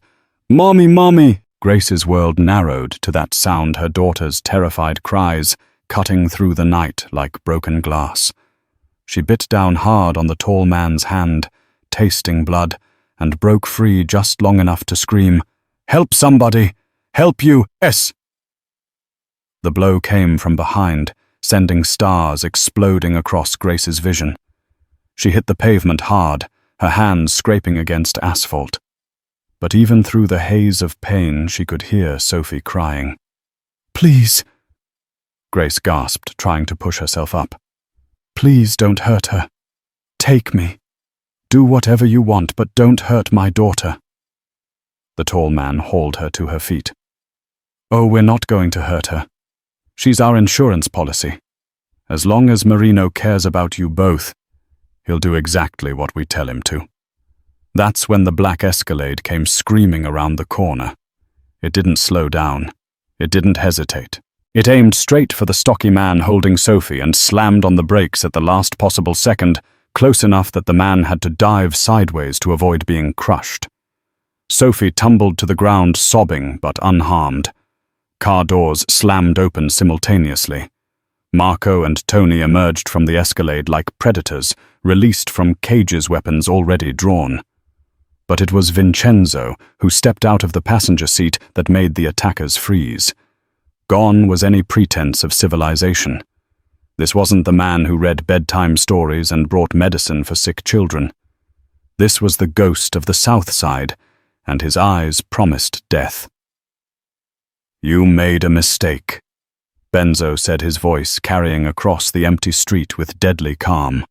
"Mommy, Mommy!" Grace's world narrowed to that sound, her daughter's terrified cries cutting through the night like broken glass. She bit down hard on the tall man's hand, tasting blood, and broke free just long enough to scream, "Help somebody! Help you! Yes!" The blow came from behind, sending stars exploding across Grace's vision. She hit the pavement hard, her hands scraping against asphalt. But even through the haze of pain, she could hear Sophie crying. "Please," Grace gasped, trying to push herself up. "Please don't hurt her. Take me. Do whatever you want, but don't hurt my daughter." The tall man hauled her to her feet. "Oh, we're not going to hurt her. She's our insurance policy. As long as Marino cares about you both, he'll do exactly what we tell him to." That's when the black Escalade came screaming around the corner. It didn't slow down. It didn't hesitate. It aimed straight for the stocky man holding Sophie and slammed on the brakes at the last possible second, close enough that the man had to dive sideways to avoid being crushed. Sophie tumbled to the ground sobbing but unharmed. Car doors slammed open simultaneously. Marco and Tony emerged from the Escalade like predators, released from cages, weapons already drawn. But it was Vincenzo who stepped out of the passenger seat that made the attackers freeze. Gone was any pretense of civilization. This wasn't the man who read bedtime stories and brought medicine for sick children. This was the ghost of the South Side, and his eyes promised death. "You made a mistake," Benzo said, his voice carrying across the empty street with deadly calm.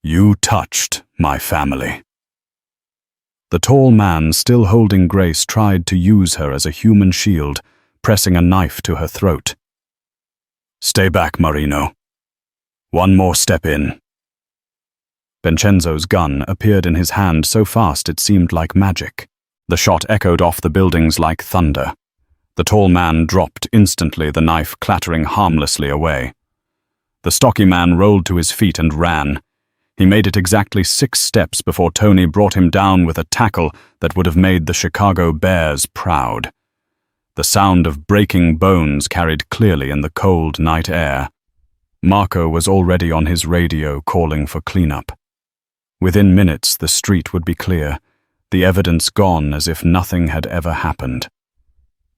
"You touched my family." The tall man, still holding Grace, tried to use her as a human shield, pressing a knife to her throat. "Stay back, Marino. One more step in." Vincenzo's gun appeared in his hand so fast it seemed like magic. The shot echoed off the buildings like thunder. The tall man dropped instantly, the knife clattering harmlessly away. The stocky man rolled to his feet and ran. He made it exactly 6 steps before Tony brought him down with a tackle that would have made the Chicago Bears proud. The sound of breaking bones carried clearly in the cold night air. Marco was already on his radio calling for cleanup. Within minutes, the street would be clear, the evidence gone as if nothing had ever happened.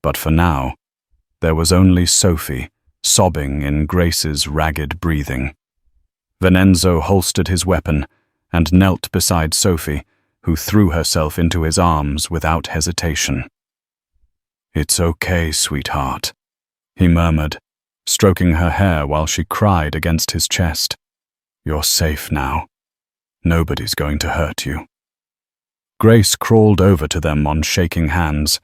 But for now, there was only Sophie, sobbing in Grace's ragged breathing. Vincenzo holstered his weapon and knelt beside Sophie, who threw herself into his arms without hesitation. "It's okay, sweetheart," he murmured, stroking her hair while she cried against his chest. "You're safe now. Nobody's going to hurt you." Grace crawled over to them on shaking hands,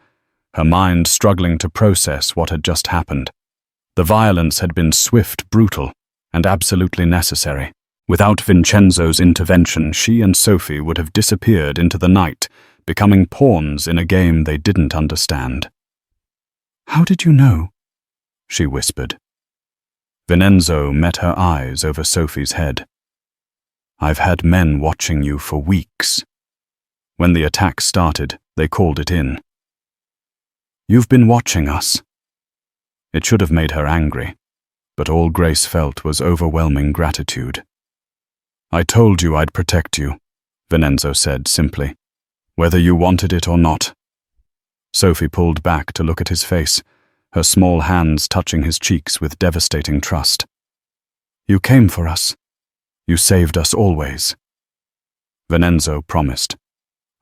her mind struggling to process what had just happened. The violence had been swift, brutal, and absolutely necessary. Without Vincenzo's intervention, she and Sophie would have disappeared into the night, becoming pawns in a game they didn't understand. "How did you know?" she whispered. Vincenzo met her eyes over Sophie's head. "I've had men watching you for weeks. When the attack started, they called it in. You've been watching us." It should have made her angry, but all Grace felt was overwhelming gratitude. "I told you I'd protect you," Vincenzo said simply, "whether you wanted it or not." Sophie pulled back to look at his face, her small hands touching his cheeks with devastating trust. "You came for us. You saved us always." Vincenzo promised,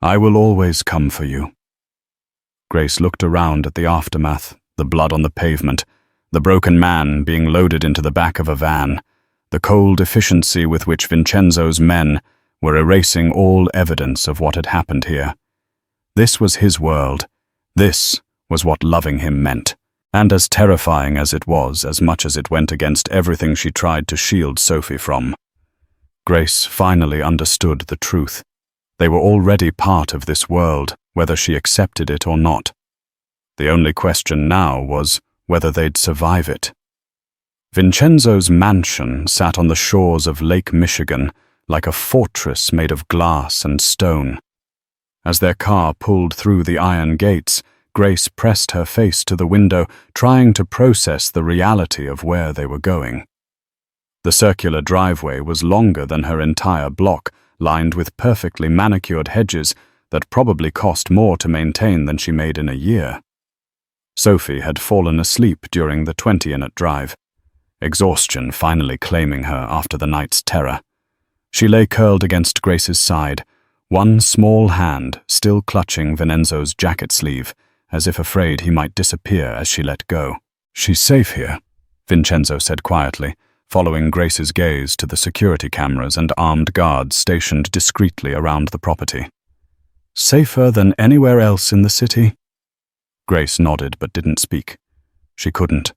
"I will always come for you." Grace looked around at the aftermath, the blood on the pavement, the broken man being loaded into the back of a van, the cold efficiency with which Vincenzo's men were erasing all evidence of what had happened here. This was his world. This was what loving him meant. And as terrifying as it was, as much as it went against everything she tried to shield Sophie from. Grace finally understood the truth. They were already part of this world, whether she accepted it or not. The only question now was whether they'd survive it. Vincenzo's mansion sat on the shores of Lake Michigan like a fortress made of glass and stone. As their car pulled through the iron gates, Grace pressed her face to the window, trying to process the reality of where they were going. The circular driveway was longer than her entire block, lined with perfectly manicured hedges that probably cost more to maintain than she made in a year. Sophie had fallen asleep during the 20-minute drive, exhaustion finally claiming her after the night's terror. She lay curled against Grace's side, one small hand still clutching Vincenzo's jacket sleeve, as if afraid he might disappear as she let go. "She's safe here," Vincenzo said quietly, following Grace's gaze to the security cameras and armed guards stationed discreetly around the property. "Safer than anywhere else in the city?" Grace nodded but didn't speak. She couldn't.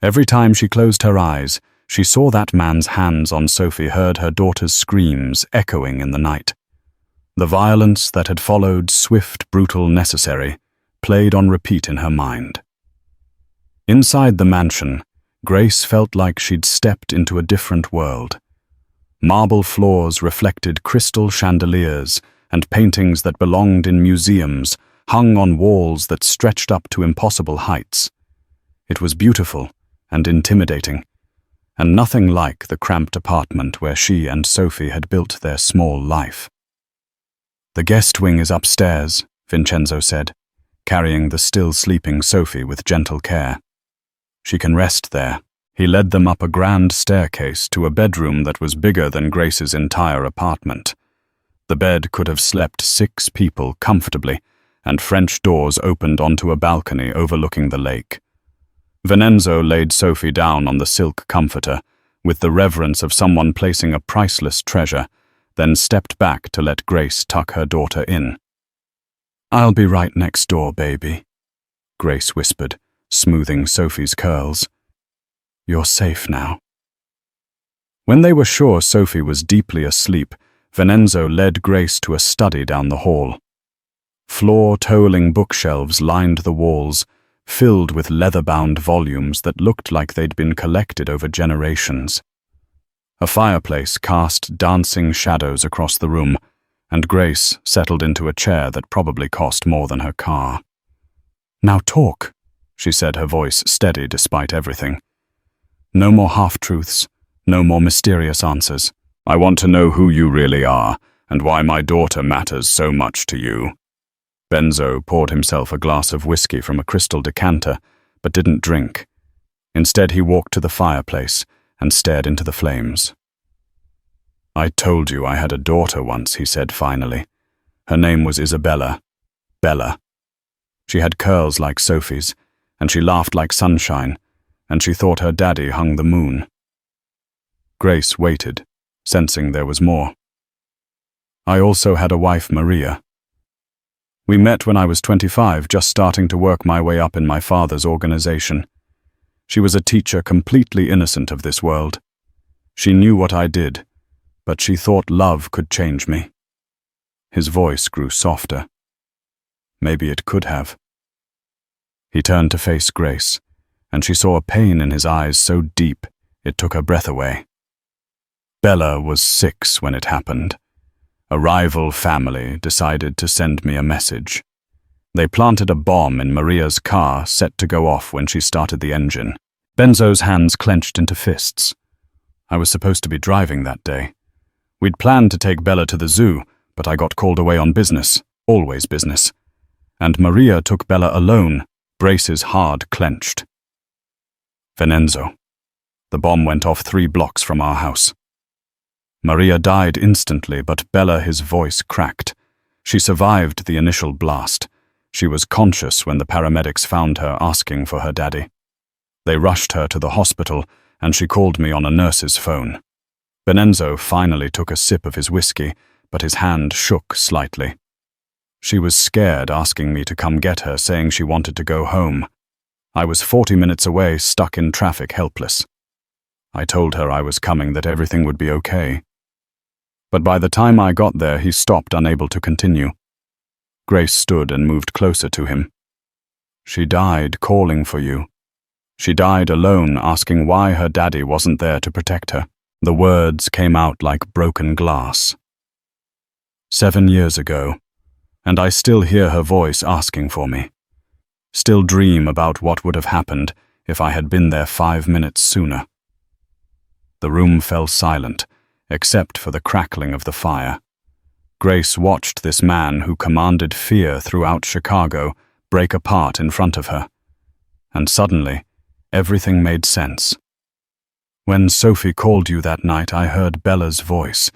Every time she closed her eyes, she saw that man's hands on Sophie, heard her daughter's screams echoing in the night. The violence that had followed, swift, brutal, necessary, played on repeat in her mind. Inside the mansion, Grace felt like she'd stepped into a different world. Marble floors reflected crystal chandeliers, and paintings that belonged in museums hung on walls that stretched up to impossible heights. It was beautiful and intimidating, and nothing like the cramped apartment where she and Sophie had built their small life. "The guest wing is upstairs," Vincenzo said, carrying the still sleeping Sophie with gentle care. "She can rest there." He led them up a grand staircase to a bedroom that was bigger than Grace's entire apartment. The bed could have slept 6 people comfortably, and French doors opened onto a balcony overlooking the lake. Vincenzo laid Sophie down on the silk comforter, with the reverence of someone placing a priceless treasure, then stepped back to let Grace tuck her daughter in. "I'll be right next door, baby," Grace whispered, smoothing Sophie's curls. "You're safe now." When they were sure Sophie was deeply asleep, Vincenzo led Grace to a study down the hall. Floor-tolling bookshelves lined the walls, filled with leather-bound volumes that looked like they'd been collected over generations. A fireplace cast dancing shadows across the room, and Grace settled into a chair that probably cost more than her car. "Now talk," she said, her voice steady despite everything. "No more half-truths, no more mysterious answers. I want to know who you really are, and why my daughter matters so much to you." Benzo poured himself a glass of whiskey from a crystal decanter, but didn't drink. Instead, he walked to the fireplace and stared into the flames. "I told you I had a daughter once," he said finally. "Her name was Isabella. Bella. She had curls like Sophie's, and she laughed like sunshine, and she thought her daddy hung the moon." Grace waited, sensing there was more. "I also had a wife, Maria. We met when I was 25, just starting to work my way up in my father's organization. She was a teacher completely innocent of this world. She knew what I did, but she thought love could change me." His voice grew softer. "Maybe it could have." He turned to face Grace, and she saw a pain in his eyes so deep it took her breath away. "Bella was 6 when it happened. A rival family decided to send me a message. They planted a bomb in Maria's car, set to go off when she started the engine." Benzo's hands clenched into fists. "I was supposed to be driving that day. We'd planned to take Bella to the zoo, but I got called away on business, always business. And Maria took Bella alone," Brace's hard clenched. "Vincenzo, the bomb went off 3 blocks from our house. Maria died instantly, but Bella," his voice cracked. "She survived the initial blast. She was conscious when the paramedics found her asking for her daddy. They rushed her to the hospital, and she called me on a nurse's phone." Vincenzo finally took a sip of his whiskey, but his hand shook slightly. "She was scared, asking me to come get her, saying she wanted to go home. I was 40 minutes away, stuck in traffic, helpless. I told her I was coming, that everything would be okay. But by the time I got there, he stopped, unable to continue." Grace stood and moved closer to him. "She died calling for you. She died alone, asking why her daddy wasn't there to protect her." The words came out like broken glass. 7 years ago, and I still hear her voice asking for me. Still dream about what would have happened if I had been there 5 minutes sooner." The room fell silent, except for the crackling of the fire. Grace watched this man who commanded fear throughout Chicago break apart in front of her. And suddenly, everything made sense. "When Sophie called you that night, I heard Bella's voice.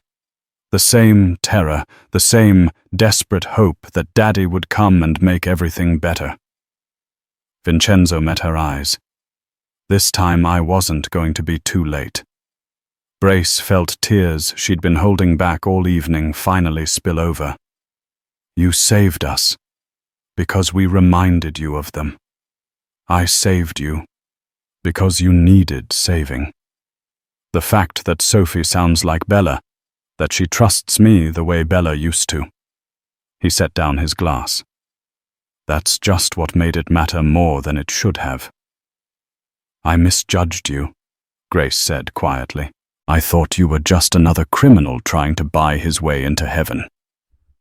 The same terror, the same desperate hope that Daddy would come and make everything better. Vincenzo met her eyes. This time I wasn't going to be too late. Grace felt tears she'd been holding back all evening finally spill over. You saved us, because we reminded you of them. I saved you, because you needed saving. The fact that Sophie sounds like Bella, that she trusts me the way Bella used to. He set down his glass. That's just what made it matter more than it should have. I misjudged you, Grace said quietly. I thought you were just another criminal trying to buy his way into heaven.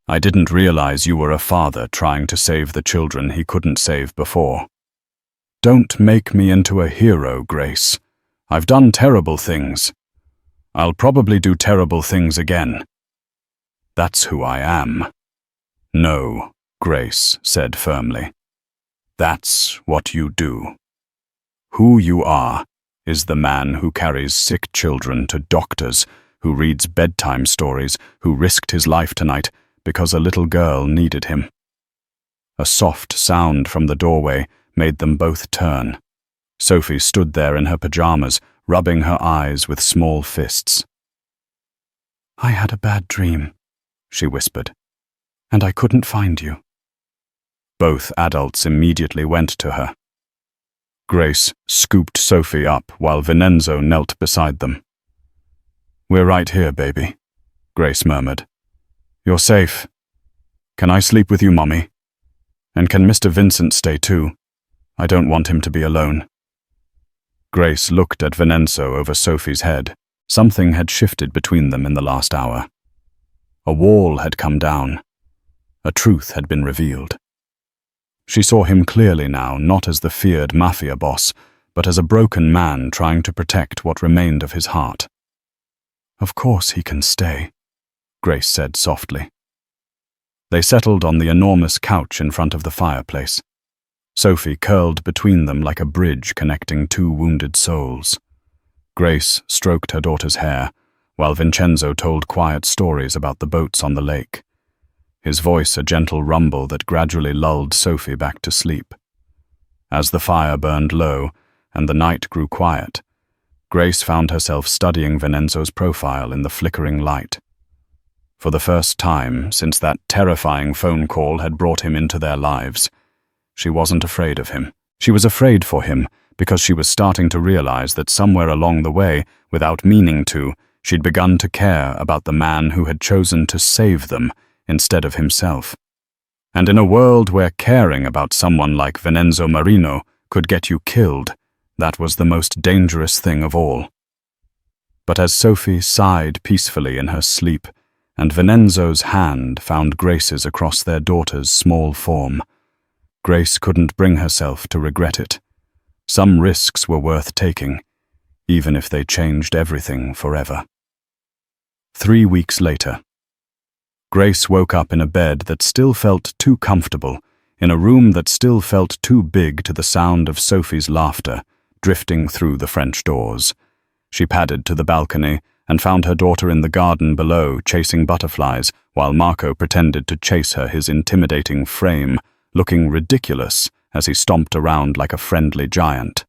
I didn't realize you were a father trying to save the children he couldn't save before. Don't make me into a hero, Grace. I've done terrible things. I'll probably do terrible things again. That's who I am. No, Grace said firmly. That's what you do. Who you are is the man who carries sick children to doctors, who reads bedtime stories, who risked his life tonight because a little girl needed him. A soft sound from the doorway made them both turn. Sophie stood there in her pajamas, rubbing her eyes with small fists. I had a bad dream, she whispered, and I couldn't find you. Both adults immediately went to her. Grace scooped Sophie up while Vincenzo knelt beside them. We're right here, baby, Grace murmured. You're safe. Can I sleep with you, Mommy? And can Mr. Vincent stay too? I don't want him to be alone. Grace looked at Vincenzo over Sophie's head. Something had shifted between them in the last hour. A wall had come down. A truth had been revealed. She saw him clearly now, not as the feared Mafia boss, but as a broken man trying to protect what remained of his heart. Of course he can stay, Grace said softly. They settled on the enormous couch in front of the fireplace. Sophie curled between them like a bridge connecting two wounded souls. Grace stroked her daughter's hair, while Vincenzo told quiet stories about the boats on the lake. His voice a gentle rumble that gradually lulled Sophie back to sleep. As the fire burned low and the night grew quiet, Grace found herself studying Vincenzo's profile in the flickering light. For the first time since that terrifying phone call had brought him into their lives, she wasn't afraid of him. She was afraid for him because she was starting to realize that somewhere along the way, without meaning to, she'd begun to care about the man who had chosen to save them instead of himself. And in a world where caring about someone like Vincenzo Marino could get you killed, that was the most dangerous thing of all. But as Sophie sighed peacefully in her sleep, and Vincenzo's hand found Grace's across their daughter's small form, Grace couldn't bring herself to regret it. Some risks were worth taking, even if they changed everything forever. 3 weeks later, Grace woke up in a bed that still felt too comfortable, in a room that still felt too big to the sound of Sophie's laughter drifting through the French doors. She padded to the balcony and found her daughter in the garden below chasing butterflies, while Marco pretended to chase her, his intimidating frame looking ridiculous as he stomped around like a friendly giant.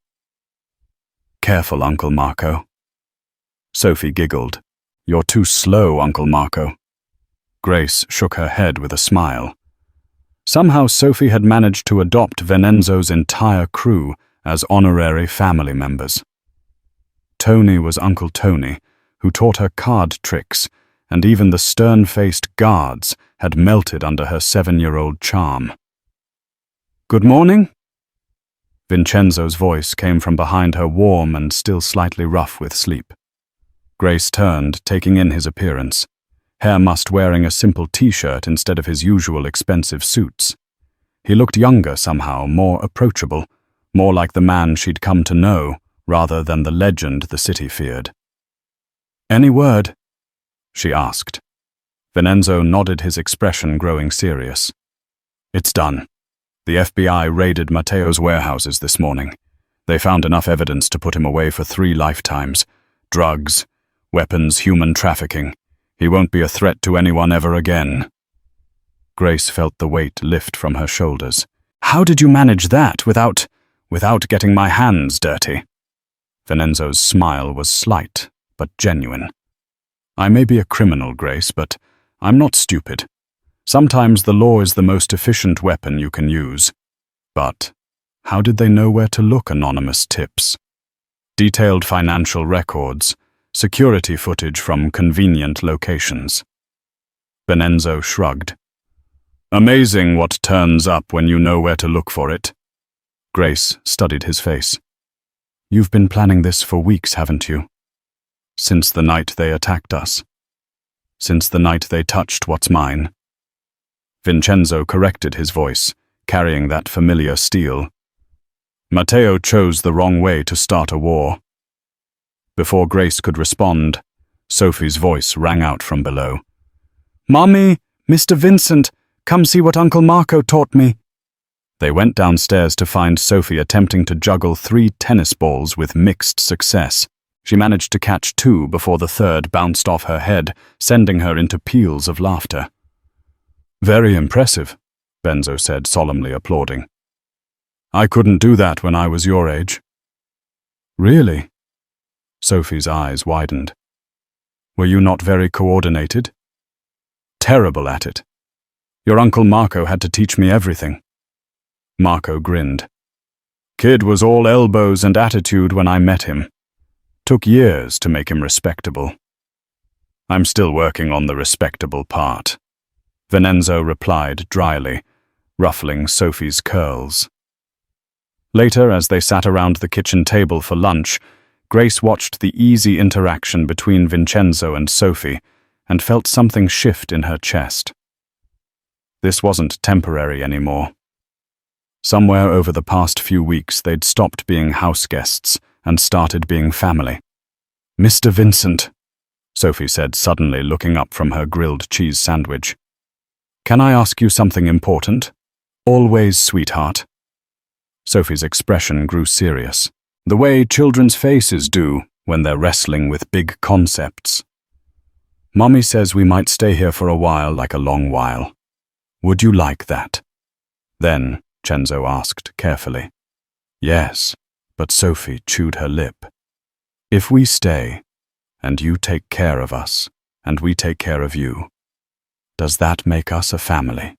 Careful, Uncle Marco. Sophie giggled. You're too slow, Uncle Marco. Grace shook her head with a smile. Somehow Sophie had managed to adopt Vincenzo's entire crew as honorary family members. Tony was Uncle Tony, who taught her card tricks, and even the stern-faced guards had melted under her 7-year-old charm. Good morning? Vincenzo's voice came from behind her, warm and still slightly rough with sleep. Grace turned, taking in his appearance. Hair mussed, wearing a simple t-shirt instead of his usual expensive suits. He looked younger somehow, more approachable, more like the man she'd come to know, rather than the legend the city feared. Any word? She asked. Vincenzo nodded, his expression growing serious. It's done. The FBI raided Matteo's warehouses this morning. They found enough evidence to put him away for 3 lifetimes. Drugs, weapons, human trafficking. He won't be a threat to anyone ever again. Grace felt the weight lift from her shoulders. How did you manage that without getting my hands dirty? Vincenzo's smile was slight, but genuine. I may be a criminal, Grace, but I'm not stupid. Sometimes the law is the most efficient weapon you can use. But how did they know where to look? Anonymous tips, detailed financial records, security footage from convenient locations. Vincenzo shrugged. Amazing what turns up when you know where to look for it. Grace studied his face. You've been planning this for weeks, haven't you? Since the night they attacked us. Since the night they touched what's mine. Vincenzo corrected his voice, carrying that familiar steel. Matteo chose the wrong way to start a war. Before Grace could respond, Sophie's voice rang out from below. Mommy, Mr. Vincent, come see what Uncle Marco taught me. They went downstairs to find Sophie attempting to juggle 3 tennis balls with mixed success. She managed to catch 2 before the third bounced off her head, sending her into peals of laughter. Very impressive, Benzo said, solemnly applauding. I couldn't do that when I was your age. Really? Sophie's eyes widened. Were you not very coordinated? Terrible at it. Your Uncle Marco had to teach me everything. Marco grinned. Kid was all elbows and attitude when I met him. Took years to make him respectable. I'm still working on the respectable part, Vincenzo replied dryly, ruffling Sophie's curls. Later, as they sat around the kitchen table for lunch, Grace watched the easy interaction between Vincenzo and Sophie and felt something shift in her chest. This wasn't temporary anymore. Somewhere over the past few weeks, they'd stopped being house guests and started being family. Mr. Vincent, Sophie said suddenly, looking up from her grilled cheese sandwich. Can I ask you something important? Always, sweetheart. Sophie's expression grew serious, the way children's faces do when they're wrestling with big concepts. Mommy says we might stay here for a while, like a long while. Would you like that? Then, Vincenzo asked carefully. Yes, but Sophie chewed her lip. If we stay, and you take care of us, and we take care of you, does that make us a family?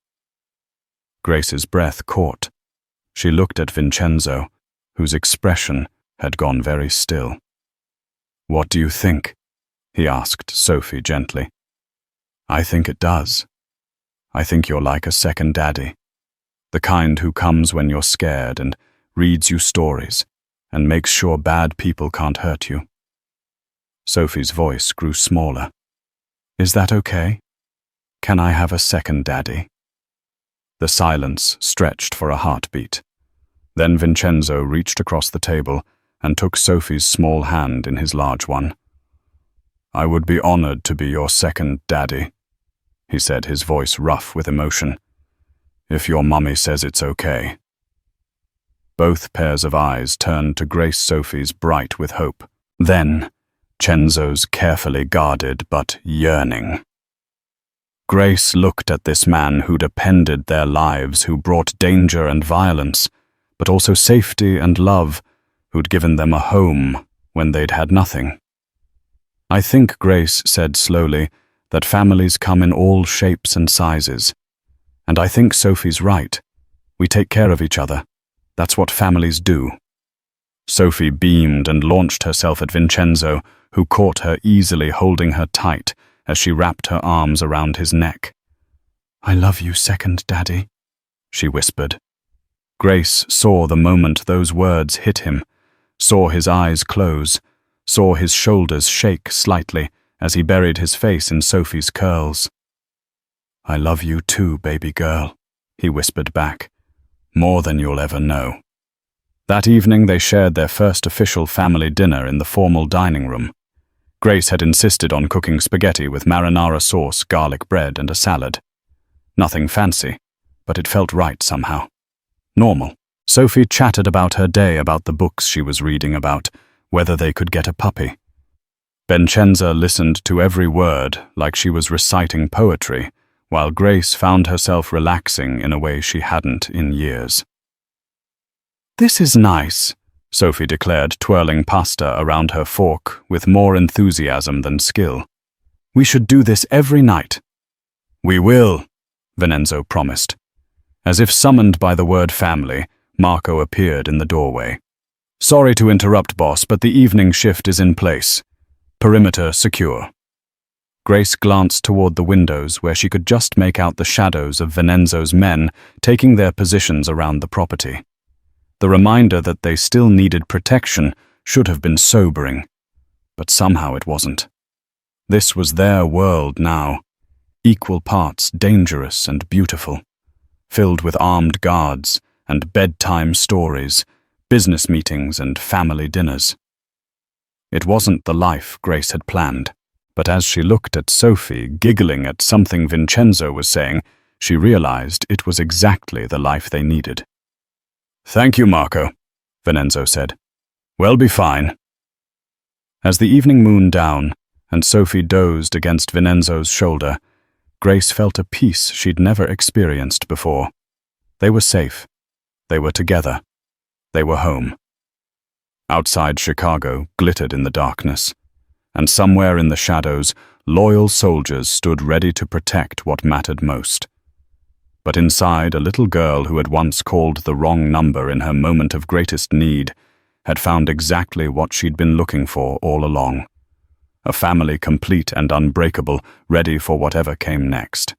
Grace's breath caught. She looked at Vincenzo, whose expression had gone very still. What do you think? He asked Sophie gently. I think it does. I think you're like a second daddy. The kind who comes when you're scared and reads you stories and makes sure bad people can't hurt you. Sophie's voice grew smaller. Is that okay? Can I have a second daddy? The silence stretched for a heartbeat. Then Vincenzo reached across the table and took Sophie's small hand in his large one. I would be honored to be your second daddy, he said, his voice rough with emotion. If your mummy says it's okay. Both pairs of eyes turned to grace Sophie's, bright with hope. Then, Vincenzo's carefully guarded but yearning. Grace looked at this man who'd appended their lives, who brought danger and violence, but also safety and love, who'd given them a home when they'd had nothing. I think, Grace said slowly, that families come in all shapes and sizes. And I think Sophie's right. We take care of each other. That's what families do. Sophie beamed and launched herself at Vincenzo, who caught her easily, holding her tight as she wrapped her arms around his neck. I love you, second daddy, she whispered. Grace saw the moment those words hit him, saw his eyes close, saw his shoulders shake slightly as he buried his face in Sophie's curls. I love you too, baby girl, he whispered back, more than you'll ever know. That evening they shared their first official family dinner in the formal dining room. Grace had insisted on cooking spaghetti with marinara sauce, garlic bread, and a salad. Nothing fancy, but it felt right somehow. Normal. Sophie chatted about her day, about the books she was reading, about whether they could get a puppy. Vincenza listened to every word like she was reciting poetry, while Grace found herself relaxing in a way she hadn't in years. "This is nice," Sophie declared, twirling pasta around her fork with more enthusiasm than skill. "We should do this every night." "We will," Vincenzo promised. As if summoned by the word family, Marco appeared in the doorway. "Sorry to interrupt, boss, but the evening shift is in place. Perimeter secure." Grace glanced toward the windows where she could just make out the shadows of Vincenzo's men taking their positions around the property. The reminder that they still needed protection should have been sobering, but somehow it wasn't. This was their world now, equal parts dangerous and beautiful, filled with armed guards and bedtime stories, business meetings and family dinners. It wasn't the life Grace had planned, but as she looked at Sophie, giggling at something Vincenzo was saying, she realized it was exactly the life they needed. "Thank you, Marco," Vincenzo said. "We'll be fine." As the evening moon down and Sophie dozed against Vincenzo's shoulder, Grace felt a peace she'd never experienced before. They were safe. They were together. They were home. Outside Chicago glittered in the darkness, and somewhere in the shadows, loyal soldiers stood ready to protect what mattered most. But inside, a little girl who had once called the wrong number in her moment of greatest need had found exactly what she'd been looking for all along. A family complete and unbreakable, ready for whatever came next.